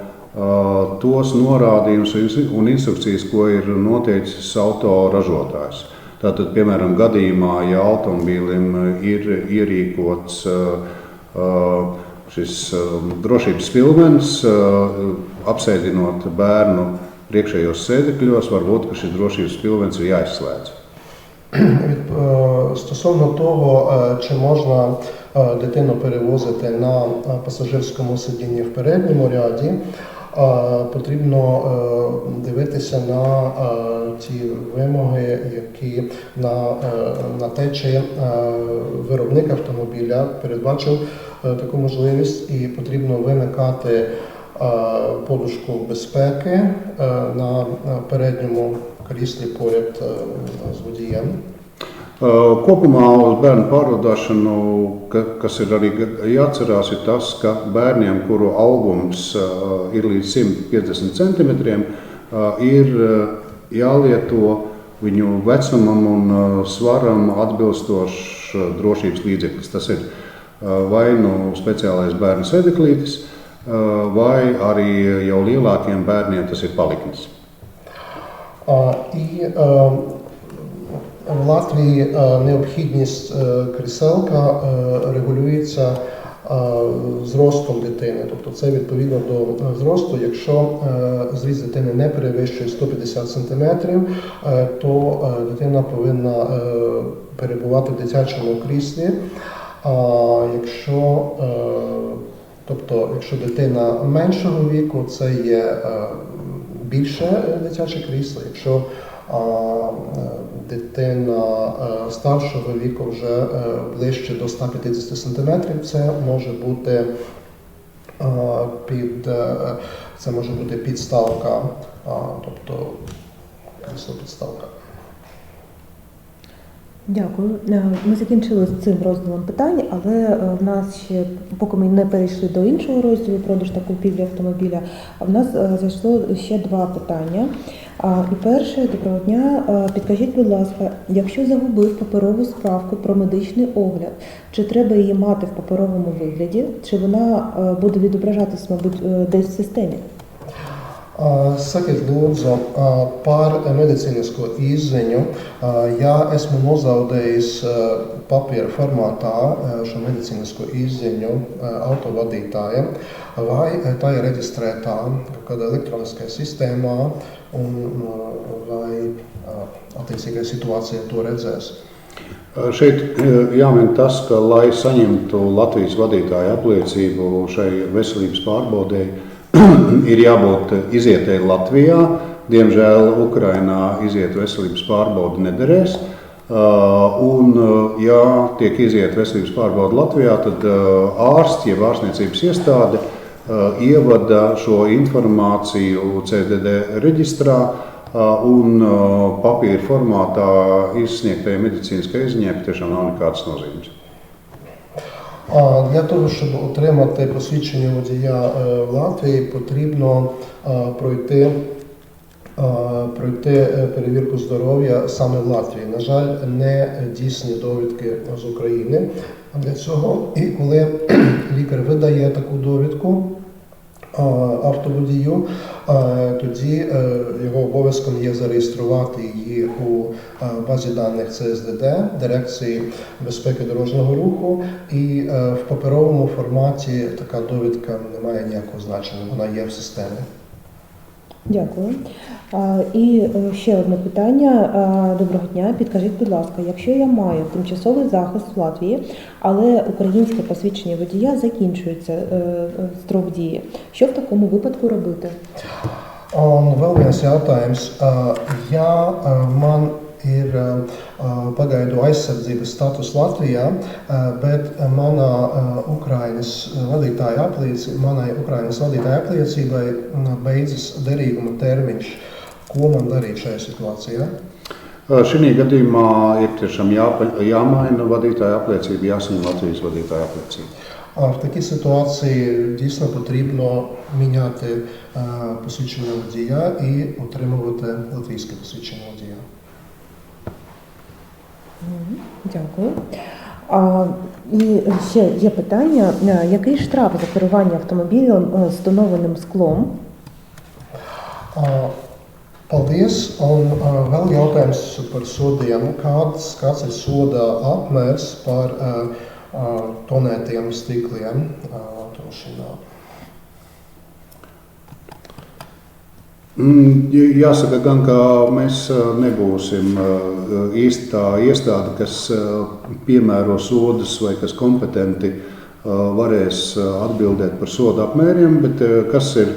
tos norādījumus un instrukcijas, ko ir noteicis auto ražotājs. Tātad, piemēram, gadījumā, ja automobīlim ir ierīkots šis drošības spilvens, apsēdinot bērnu priekšējos sēdekļos, varbūt, ka šis drošības spilvens ir jāizslēdz. Стосовно того, чи можна дитину перевозити на пасажирському сидінні в передньому ряді, потрібно дивитися на ті вимоги, які на те, чи виробник автомобіля передбачив таку можливість, і потрібно вимикати подушку безпеки на передньому кріслі поряд з водієм. Kopumā uz bērnu pārvadāšanu, kas ir arī jāatcerās, ir tas, ka bērniem, kuru augums ir līdz 150 cm, ir jālieto viņu vecumam un svaram atbilstošs drošības līdzeklis. Tas ir vai nu speciālais bērnu sēdeklītis, vai arī jau lielākiem bērniem tas ir paliknis. В Латвії необхідність кріселка регулюється зростом дитини. Тобто це відповідно до зросту. Якщо зріст дитини не перевищує 150 см, то дитина повинна перебувати в дитячому кріслі. Якщо дитина меншого віку, це є більше дитяче крісло. Якщо дитина старшого віку вже ближче до 150 см, це може бути підставка, тобто крісло-підставка. Дякую. Ми закінчили з цим розділом питань, але в нас ще, поки ми не перейшли до іншого розділу продаж та купівлі автомобіля, в нас зайшло ще два питання. І перше, доброго дня, підкажіть, будь ласка, якщо загубив паперову справку про медичний огляд, чи треба її мати в паперовому вигляді, чи вона буде відображатись, мабуть, десь в системі? Sakiet lūdzu par medicīnisko izziņu. Ja esmu nozaudējis papīra formātā šo medicīnisko izziņu autovadītājam, vai tā ir reģistrētā kādā elektroniskajā sistēmā, un vai attiecīgajā situācijā to redzēs. Šeit jāmin tas, ka, lai saņemtu Latvijas vadītāja apliecību šai veselības pārbaudēji, ir jābūt izietēji Latvijā. Diemžēl Ukrainā iziet veselības pārbaudi nederēs. Un, ja tiek iziet veselības pārbaudi Latvijā, tad ārsts, jeb ārstniecības iestāde ievada šo informāciju CDD reģistrā un papīra formātā izsniegtajai medicīniskai izziņai patiešām nav nekādas nozīmes. Для того, щоб отримати посвідчення водія в Латвії, потрібно пройти перевірку здоров'я саме в Латвії. На жаль, не дійсні довідки з України для цього. І коли лікар видає таку довідку автоводію, тоді його обов'язком є зареєструвати її у базі даних ЦСДД, Дирекції безпеки дорожнього руху, і в паперовому форматі така довідка не має ніякого значення, вона є в системі. Дякую. І ще одне питання. Доброго дня. Підкажіть, будь ласка, якщо я маю тимчасовий захист в Латвії, але українське посвідчення водія закінчується строк дії, що в такому випадку робити? Un vēl viens jautājums. Man ir pagaidu aizsardzības status Latvijā, bet manai Ukrainas vadītāja apliecībai beidzas derīguma termiņš. Ko man darīt šajā situācijā? Šī gadījumā ir tiešām jāmaina vadītāja apliecība, jāsaņem Latvijas vadītāja apliecība. В такій ситуації дійсно потрібно міняти посвідчення водія і отримувати латвійське посвідчення водія. Дякую. І ще є питання, який штраф за керування автомобілем з тонованим склом? Paldies, un vēl jautājums par sodiem. Kāds ir soda apmērs par tonētiem stikliem automašīnā? Jāsaka gan, ka mēs nebūsim īsti tā iestāde, kas piemēro sodus vai kas kompetenti varēs atbildēt par sodu apmēriem, bet kas ir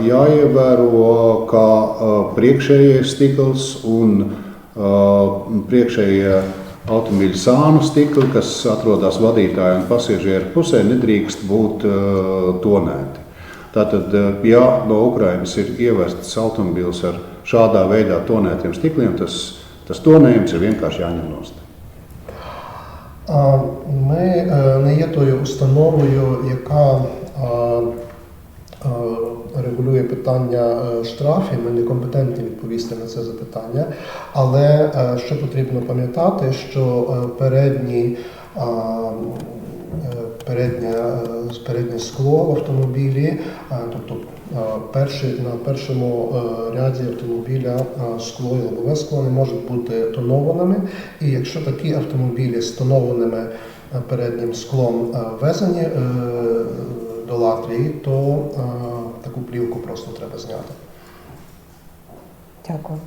jāievēro, kā priekšējais stikls un priekšējie automobīļa sānu stikli, kas atrodas vadītāja un pasažieru pusē, nedrīkst būt tonēti. Tātad, ja no Ukrainas ir ievests automobīls ar šādā veidā tonētiem stikliem, tas tonējums ir vienkārši jāņem nost. Ми не є тою установою, яка регулює питання штрафів, ми не компетентні відповісти на це запитання, але що потрібно пам'ятати, що переднє скло в автомобілі, тобто на першому ряді автомобіля скло і лобове скло не можуть бути тонованими, і якщо такі автомобілі з тонованими переднім склом ввезені до Латвії, то таку плівку просто треба зняти. Дякую.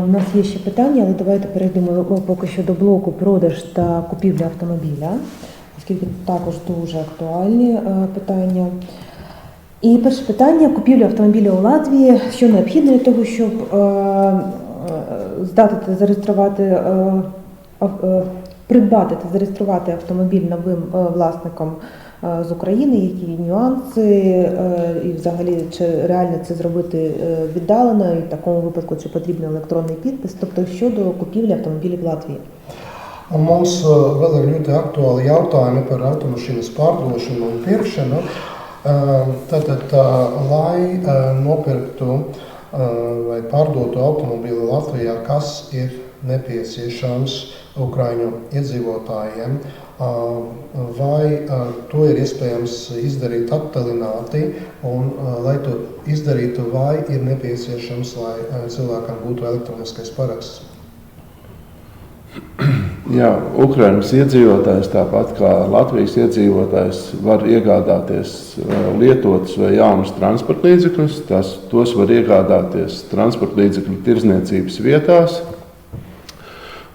У нас є ще питання, але давайте перейдемо поки що до блоку продаж та купівля автомобіля, оскільки також дуже актуальні питання. І перше питання – купівля автомобіля у Латвії. Що необхідно для того, щоб придбати та зареєструвати автомобіль новим власником з України, які нюанси і взагалі чи реально це зробити віддалено, і в такому випадку чи потрібен електронний підпис, тобто щодо купівлі автомобілів в Латвії. Un mums vēl ir ļoti aktuāli jautājumi par automašīnas pārdošanu un pirkšanu. Tātad, lai nopirktu vai pārdotu automobīli Latvijā, kas ir nepieciešams Ukraiņu iedzīvotājiem, vai to ir iespējams izdarīt attālināti, un lai to izdarītu, vai ir nepieciešams, lai cilvēkam būtu elektroniskais paraksts. Jā, Ukrainas iedzīvotājs, tāpat kā Latvijas iedzīvotājs, var iegādāties lietotus vai jaunus transporta līdzekļus. Tos var iegādāties transporta līdzekļu tirdzniecības vietās.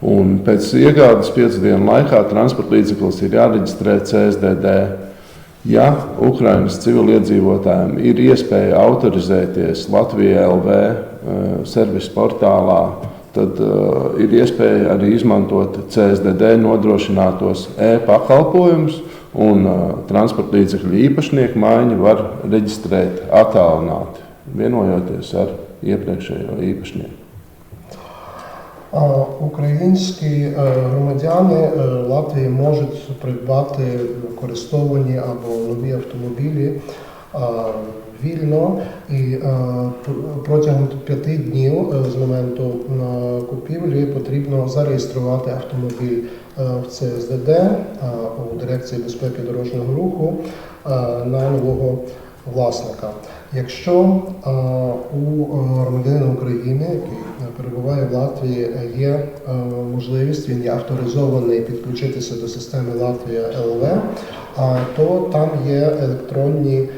Un pēc iegādes 5 dienu laikā transporta līdzeklis ir jāreģistrē CSDD. Ja Ukrainas civiliedzīvotājiem ir iespēja autorizēties Latvijā LV servisa portālā, tad ir iespēja arī izmantot CSDD nodrošinātos e-pakalpojumus, un transporta līdzekļu īpašnieku maiņu var reģistrēt attālināti, vienojoties ar iepriekšējo īpašnieku. Українські громадяни Латвії можуть придбати користовані або нові автомобілі вільно, і протягом 5 днів з моменту купівлі потрібно зареєструвати автомобіль в ЦСДД у Дирекції безпеки дорожнього руху на нового власника. Якщо у громадянина України, який перебуває в Латвії, є можливість, він є авторизований підключитися до системи Латвія ЛВ, то там є електронні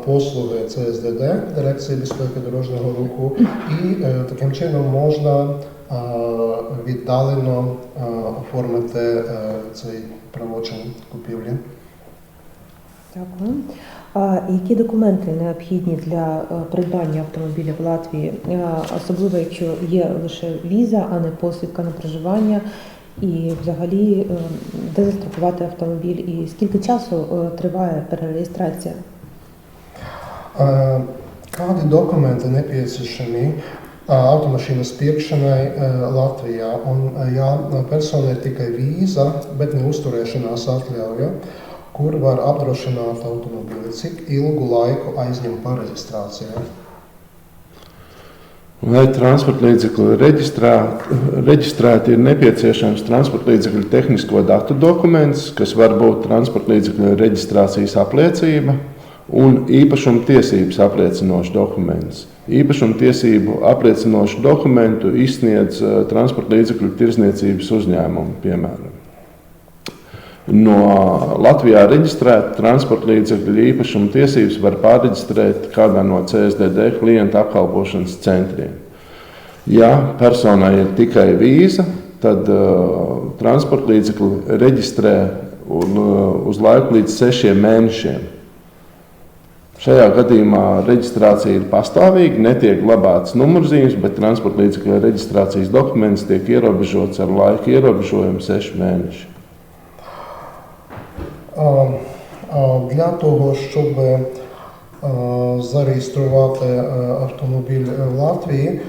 послуги ЦСДД, Дирекції безпеки дорожнього руху, і таким чином можна віддалено оформити цей правочин купівлі. Дякую. А які документи необхідні для придбання автомобіля в Латвії, особливо якщо є лише віза, а не посвідка на проживання, і взагалі де застрахувати автомобіль, і скільки часу триває перереєстрація? Kādi dokumenti nepieciešami automašīnas pirkšanai Latvijā? Un, ja persona ir tikai vīza, bet ne uzturēšanās atļauja, kur var apdrošināt automobili, cik ilgu laiku aizņem pareģistrācijā? Lai transporta līdzekli reģistrēti, ir nepieciešams transporta līdzekļu tehnisko datu dokuments, kas var būt transporta līdzekļu reģistrācijas apliecība un īpašuma tiesības apliecinošs dokuments. Īpašuma tiesību apliecinošu dokumentu izsniedz transporta līdzekļu tirdzniecības uzņēmumu, piemēram. No Latvijā reģistrēta transporta līdzekļu īpašuma tiesības var pārreģistrēt kādā no CSDD klienta apkalpošanas centriem. Ja personai ir tikai vīza, tad transporta līdzekli reģistrē uz laiku līdz 6 mēnešiem. Šajā gadījumā reģistrācija ir pastāvīga, netiek glabāts numurzīmes, bet transporta līdzekļu reģistrācijas dokuments tiek ierobežots ar laika ierobežojumu 6 mēneši. Для того, щоб зареєструвати автомобіль в Латвії,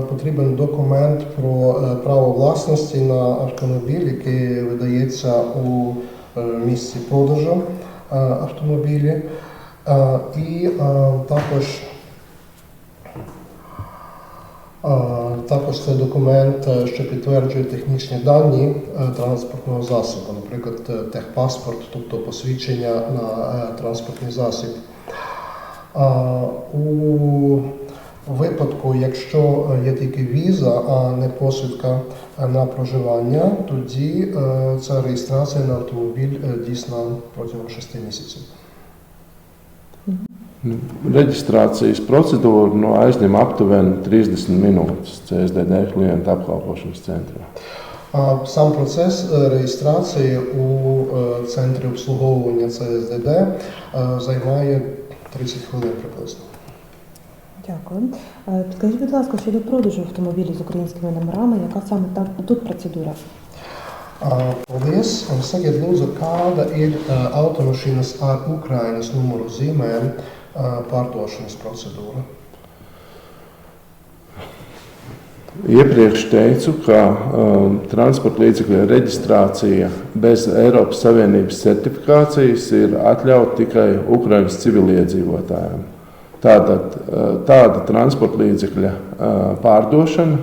потрібен документ про право власності на автомобіль, який видається у місці продажу автомобілі. І також це документ, що підтверджує технічні дані транспортного засобу, наприклад, техпаспорт, тобто посвідчення на транспортний засіб. У випадку, якщо є тільки віза, а не посвідка на проживання, тоді ця реєстрація на автомобіль дійсна протягом 6 місяців. Reģistrācijas procedūra aizņem aptuveni 30 minūtes CSDD klienta apkalpošanas centrā. Сам процес реєстрації у центрі обслуговування ЦСДД займає 30 хвилин приблизно. Дякую. Підкажіть, будь ласка, щодо продажу автомобілів з українськими номерами, яка саме тут процедура? Paldies, un sakiet lūdzu, kāda ir automašīnas ar Ukrainas numuru zīmēm pārdošanas procedūra? Iepriekš teicu, ka transporta līdzekļu reģistrācija bez Eiropas Savienības certifikācijas ir atļauta tikai Ukrainas civiliedzīvotājiem. Tāda transporta līdzekļa pārdošana,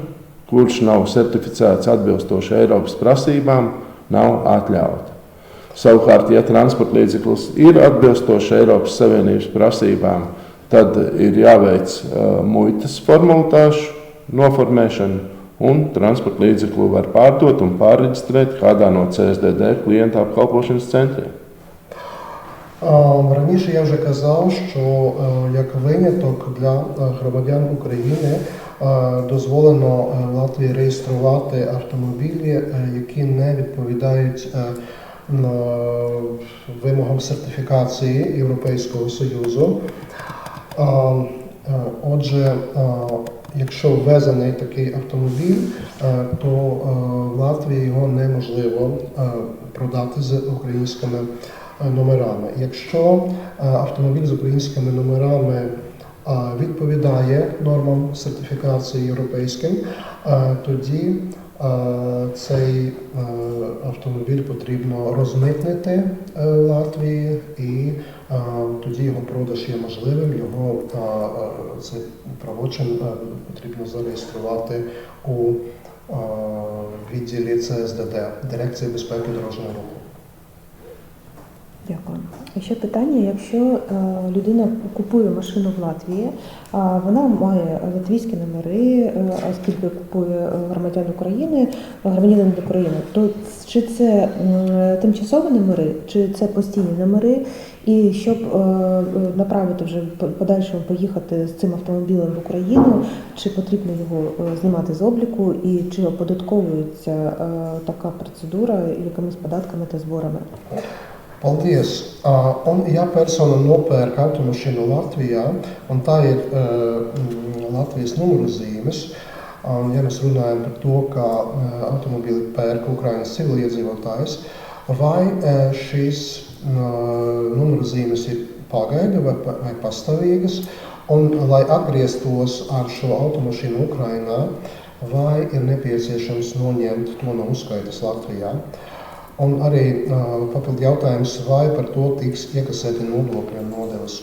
kurš nav certificēts atbilstoši Eiropas prasībām, nav atļauta. Savukārt, ja transporta līdzeklis ir atbilstoši Eiropas Savienības prasībām, tad ir jāveic muitas formalitāšu noformēšana, un transporta līdzekli var pārdot un pārreģistrēt kādā no CSDD klienta apkalpošanas centriem. Раніше я вже казав, що як виняток для громадян України дозволено в Латвії реєструвати автомобілі, які не відповідають вимогам сертифікації Європейського Союзу. Отже, якщо ввезений такий автомобіль, то в Латвії його неможливо продати з українськими номерами. Якщо автомобіль з українськими номерами відповідає нормам сертифікації європейським, тоді цей автомобіль потрібно розмитнити в Латвії, і тоді його продаж є можливим, його цей правочин потрібно зареєструвати у відділі ЦСДД, Дирекції безпеки дорожнього руху. Дякую. І ще питання: якщо людина купує машину в Латвії, вона має латвійські номери, оскільки купує громадянин України, то чи це тимчасові номери, чи це постійні номери? І щоб направити вже в подальшому поїхати з цим автомобілем в Україну, чи потрібно його знімати з обліку, і чи оподатковується така процедура якимись податками та зборами? Paldies. Ja persona nopērk automašīnu Latvijā, un tā ir Latvijas numuru zīmes. Ja mēs runājam par to, kā automobili pērk Ukrainas civiliedzīvotājs, vai šīs numuru zīmes ir pagaidu vai pastāvīgas, un lai atgrieztos ar šo automašīnu Ukrainā, vai ir nepieciešams noņemt to no uzskaitas Latvijā. Un arī papildu jautājums, vai par to tiks iekasēti nodokļi un nodevas.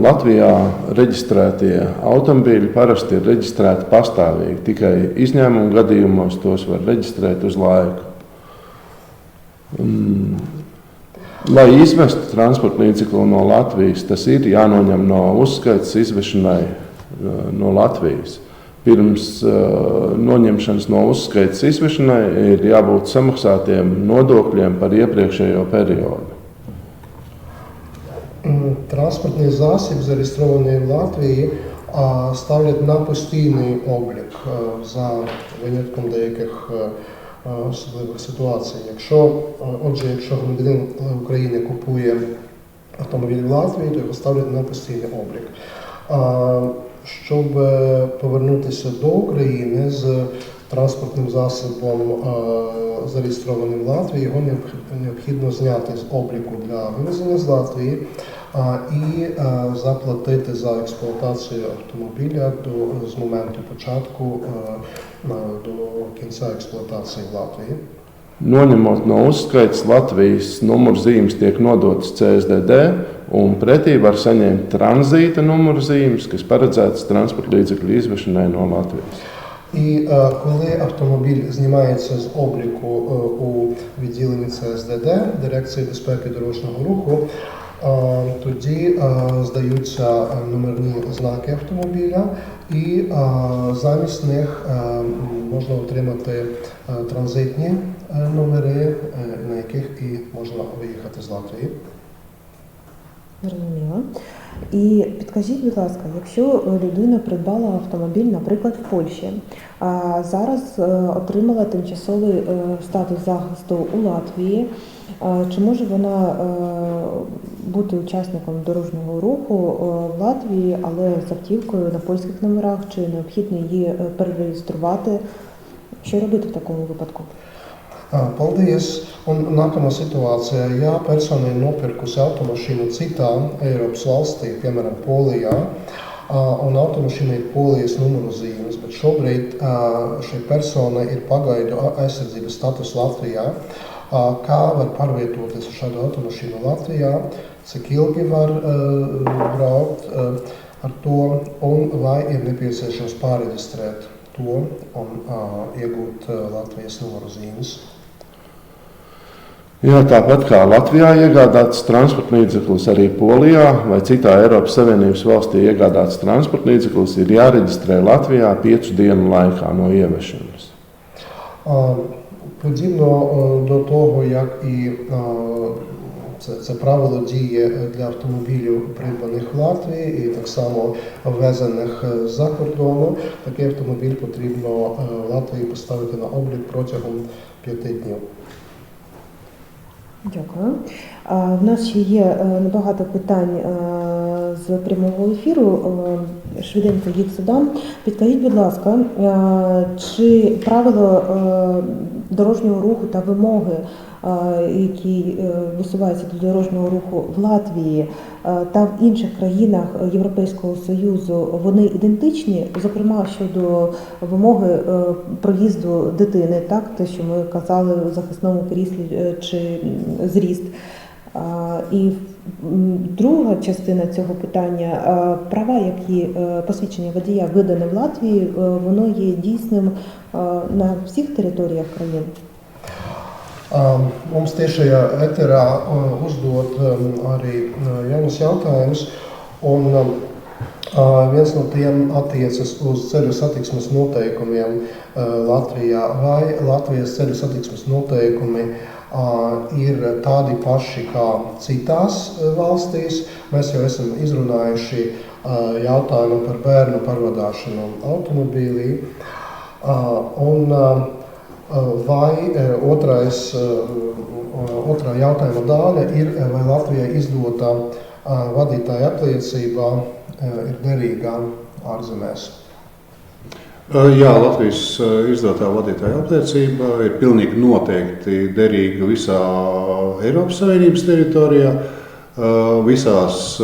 Latvijā reģistrētie automobīļi parasti ir reģistrēti pastāvīgi. Tikai izņēmumu gadījumos tos var reģistrēt uz laiku. Lai izvestu transporta līdzekli no Latvijas, tas ir jānoņem no uzskaitas izvešanai no Latvijas. Pirms noņemšanas no uzskaitas izvešanai ir jābūt samaksātiem nodokļiem par iepriekšējo periodu. Транспортные засобы, зарегистрованные в Латвии, ставлять на постійний облік за винятком деяких особливих ситуацій. Якщо громадянин України купує автомобіль в Латвії, то його ставлять на постійний облік. Щоб повернутися до України з транспортним засобом, зареєстрованим в Латвії, його необхідно зняти з обліку для вивезення з Латвії і заплатити за експлуатацію автомобіля з моменту початку до кінця експлуатації в Латвії. Noņemot no uzskaites, Latvijas numurzīmes tiek nodotas CSDD, un pretī var saņemt tranzīta numurzīmes, kas paredzētas transporta līdzekļu izvešanai no Latvijas. І коли автомобіль знімається з обліку у відділенні ЦСДД, Дирекції безпеки дорожнього руху, тоді здаються номерні знаки автомобіля, і замість них можна отримати транзитні номери, на яких і можна виїхати з Латвії. Зрозуміло. І підкажіть, будь ласка, якщо людина придбала автомобіль, наприклад, в Польщі, а зараз отримала тимчасовий статус захисту у Латвії, чи може вона бути учасником дорожнього руху в Латвії, але з автівкою на польських номерах, чи необхідно її перереєструвати? Що робити в такому випадку? Paldies! Un nākamā situācija, ja personai nopirkusi automašīnu citā Eiropas valstī, piemēram, Polijā, un automašīna ir Polijas numuru zīmes, bet šobrīd šī persona ir pagaidu aizsardzības status Latvijā. Kā var pārvietoties ar šādu automašīnu Latvijā, cik ilgi var braukt ar to, un vai ir nepieciešams pārreģistrēt to un iegūt Latvijas numuru zīmes. Jā, tāpat kā Latvijā iegādāts transporta līdzeklis, arī Polijā vai citā Eiropas Savienības valstī iegādāts transporta līdzeklis ir jāreģistrē Latvijā 5 dienu laikā no ievešanas. Подібно до того, як і це правило діє для автомобілів, придбаних в Латвії, і так само ввезених з-за кордону, такий автомобіль потрібно в Латвії поставити на облік протягом 5 днів. Дякую. В нас ще є небагато питань з прямого ефіру. Швиденько їх задам. Підкажіть, будь ласка, чи правило дорожнього руху та вимоги, які висуваються до дорожнього руху в Латвії та в інших країнах Європейського Союзу, вони ідентичні, зокрема щодо вимоги проїзду дитини, так, те, що ми казали у захисному кріслі, чи зріст. І друга частина цього питання, права, які посвідчення водія видане в Латвії, воно є дійсним на всіх територіях країн? Mums tiešajā eterā uzdod arī jaunus jautājumus, un viens no tiem attiecas uz ceļu satiksmes noteikumiem Latvijā. Vai Latvijas ceļu satiksmes noteikumi ir tādi paši kā citās valstīs? Mēs jau esam izrunājuši jautājumu par bērnu parvadāšanu automobīlī. Vai otrā jautājuma daļa ir, vai Latvijai izdotā vadītāja apliecība ir derīga ārzemēs? Jā, Latvijas izdotā vadītāja apliecība ir pilnīgi noteikti derīga visā Eiropas Savienības teritorijā, visās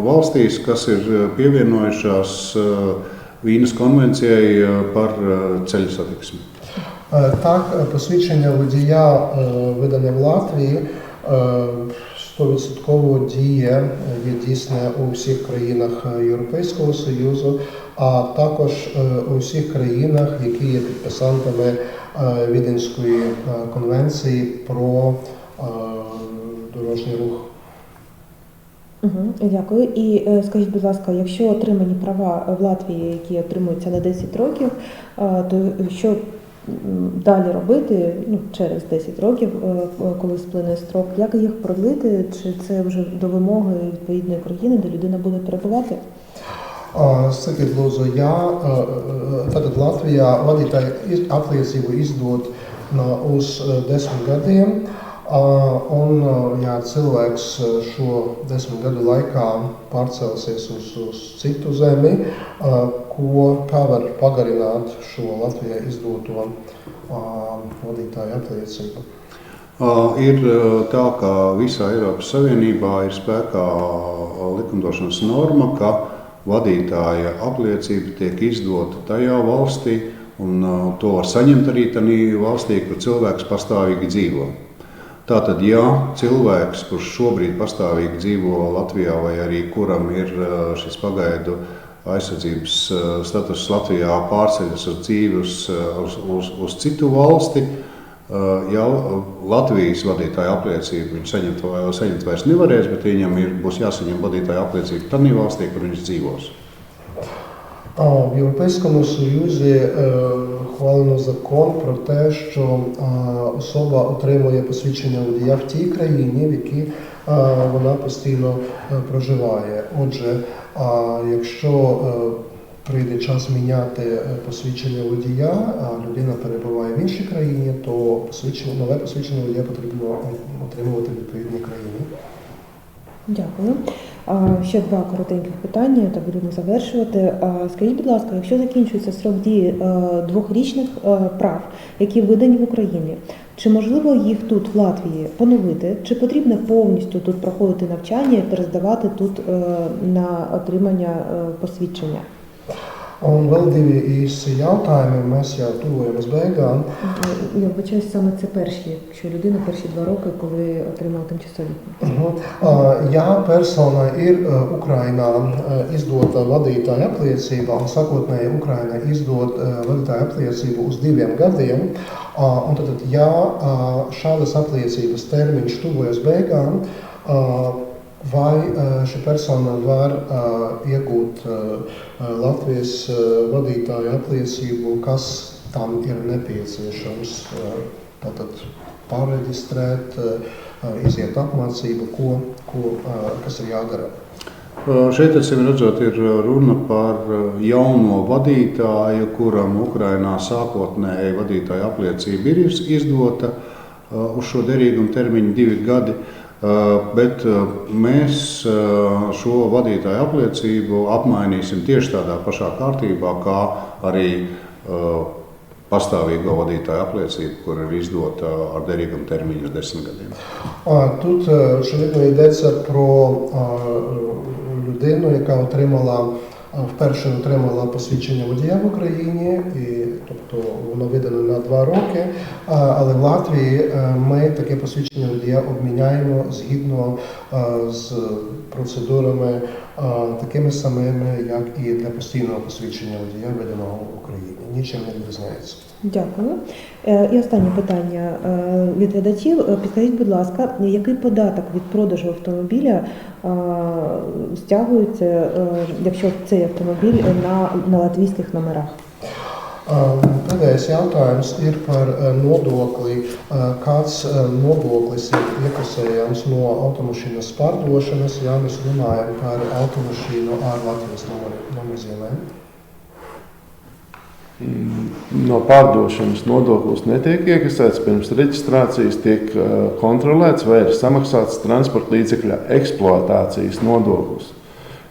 valstīs, kas ir pievienojušās Vīnes konvencijai par ceļu satiksmi. Так, посвідчення водія, видане в Латвії, 100% діє, є дійсне у всіх країнах Європейського Союзу, а також у всіх країнах, які є підписантами Віденської конвенції про дорожній рух. Дякую. І скажіть, будь ласка, якщо отримані права в Латвії, які отримуються на 10 років, то що далі робити через 10 років, коли сплине строк, як їх продлити, чи це вже до вимоги відповідної країни, де людина буде перебувати? Sakiet, lūdzu, jā, tātad Latvijā vadītāja apliecību izdod uz 10 gadiem, un ja cilvēks šo 10 gadu laikā pārcelsies uz citu zemi, kā var pagarināt šo Latvijai izdoto vadītāja apliecību? Ir tā, ka visā Eiropas Savienībā ir spēkā likumdošanas norma, ka vadītāja apliecība tiek izdota tajā valstī, un to var saņemt arī tajā valstī, kur cilvēks pastāvīgi dzīvo. Tātad, ja cilvēks, kurš šobrīd pastāvīgi dzīvo Latvijā, vai arī kuram ir šis pagaidu aizsardzības status Latvijā, pārceļas uz dzīvi uz citu valsti, jau Latvijas vadītāja apliecību viņš saņemt vairs nevarēs, bet viņam būs jāsaņem vadītāja apliecība tajā valstī, kur viņš dzīvos. В Європейському Союзі ухвалено закон про те, що особа отримує посвідчення водія в тій країні, в якій вона постійно проживає. Отже, якщо прийде час міняти посвідчення водія, а людина перебуває в іншій країні, то нове посвідчення водія потрібно отримувати в відповідній країні. Дякую. Ще два коротеньких питання, та будемо завершувати. Скажіть, будь ласка, якщо закінчується срок дії двохрічних прав, які видані в Україні, чи можливо їх тут, в Латвії, поновити? Чи потрібно повністю тут проходити навчання і перездавати тут на отримання посвідчення? Un vēl divi īsi jautājumi, mēs jau tuvojamies beigām. Я вбачаюсь, саме це перші, що людина перші 2 роки, коли отримала тимчасові. Ja persona ir Ukrainā izdota vadītāja apliecība, un sākotnēji Ukraina izdod vadītāja apliecību uz 2 gadiem, un tad, ja šādas apliecības termiņš tuvojas beigām, vai šī persona var iegūt Latvijas vadītāja apliecību, kas tam ir nepieciešams, tātad pārreģistrēt, iziet apmācību, kas ir jādara. Šeit, acīm redzot, ir runa par jauno vadītāju, kuram Ukrainā sākotnēji vadītāja apliecība ir izdota uz šo derīgumu termiņu 2 gadi. Bet mēs šo vadītāju apliecību apmainīsim tieši tādā pašā kārtībā, kā arī pastāvīgo vadītāju apliecību, kur ir izdota ar derīgumu termiņu uz 10 gadiem. Тут, очевидно, йдеться про людину, яка вперше отримала посвідчення водія в Україні, тобто воно видано на 2 роки, але в Латвії ми таке посвідчення водія обміняємо згідно з процедурами такими самими, як і для постійного посвідчення водія, виданого в Україні. Нічим не відрізняється. Дякую. І останнє питання від глядачів. Підкажіть, будь ласка, який податок від продажу автомобіля стягується, якщо цей автомобіль на латвійських номерах? Pēdējais jautājums ir par nodokli. Kāds nodoklis ir iekasējams no automašīnas pārdošanas, ja mēs runājam par automašīnu ar Latvijas numurzīmēm? No pārdošanas nodoklis netiek iekasēts pirms reģistrācijas, tiek kontrolēts vai ir samaksāts transporta līdzekļa eksploatācijas nodoklis.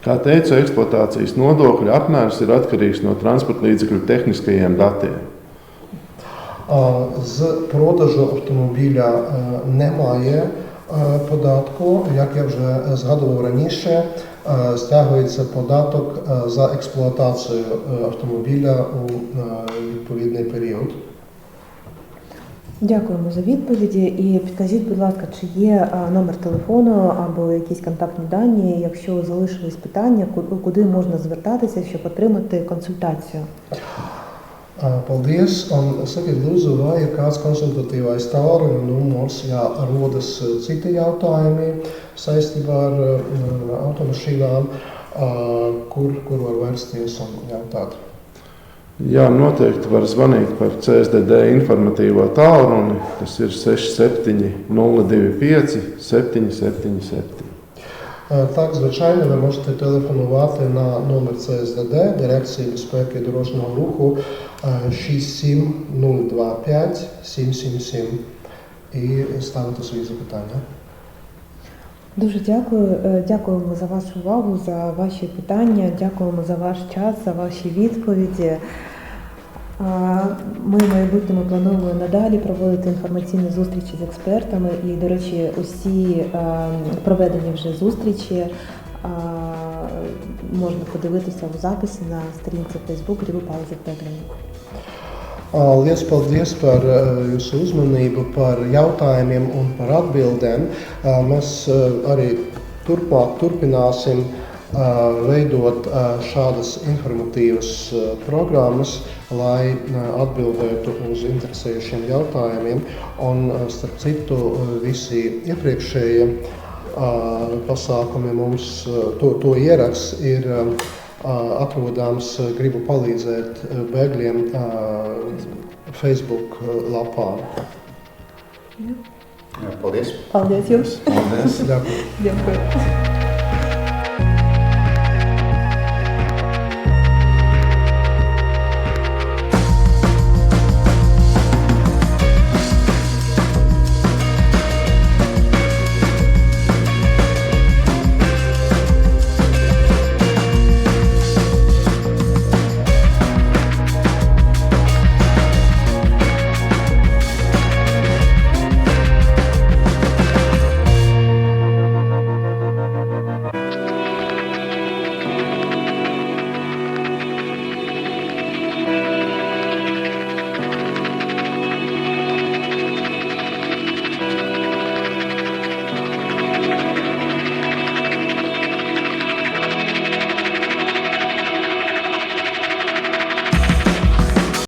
Kā teicu, eksploatācijas nodokļa apmērs ir atkarīgs no transporta līdzekļu tehniskajiem datiem. З продажу автомобіля немає податку. Як я вже згадував раніше, стягується податок за експлуатацію автомобіля у відповідний період. Дякуємо за відповіді. І підкажіть, будь ласка, чи є номер телефону або якісь контактні дані, якщо залишились питання, куди можна звертатися, щоб отримати консультацію? Paldies, un sakiet, lūdzu, vai ir kāds konsultatīvais tālruņa numurs, ja rodas citi jautājumi saistībā ar automašīnām, kur var vērsties un jautāt? Jā, noteikti var zvanīt par CSDD informatīvo tālruni, tas ir 67 025 777. Так, звичайно, ви можете телефонувати на номер ЦСДД, Дирекції безпеки дорожнього руху 67025 777 і ставити свої запитання. Дуже дякую. Дякуємо за вашу увагу, за ваші питання, дякуємо за ваш час, за ваші відповіді. Ми в майбутньому плануємо надалі проводити інформаційні зустрічі з експертами. І, до речі, усі проведені вже зустрічі можна подивитися у записі на сторінці Facebook Gribu Palīdzēt. Liels paldies par jūsu uzmanību, par jautājumiem un par atbildēm. Mēs arī turpināsim veidot šādas informatīvas programmas, lai atbildētu uz interesējušiem jautājumiem. Un, starp citu, visi iepriekšējie pasākumi mums, to ieraksts ir atrodams Gribu palīdzēt bēgļiem Facebook lapā. Paldies! Paldies jums! Paldies! Ďakujem. Дякую.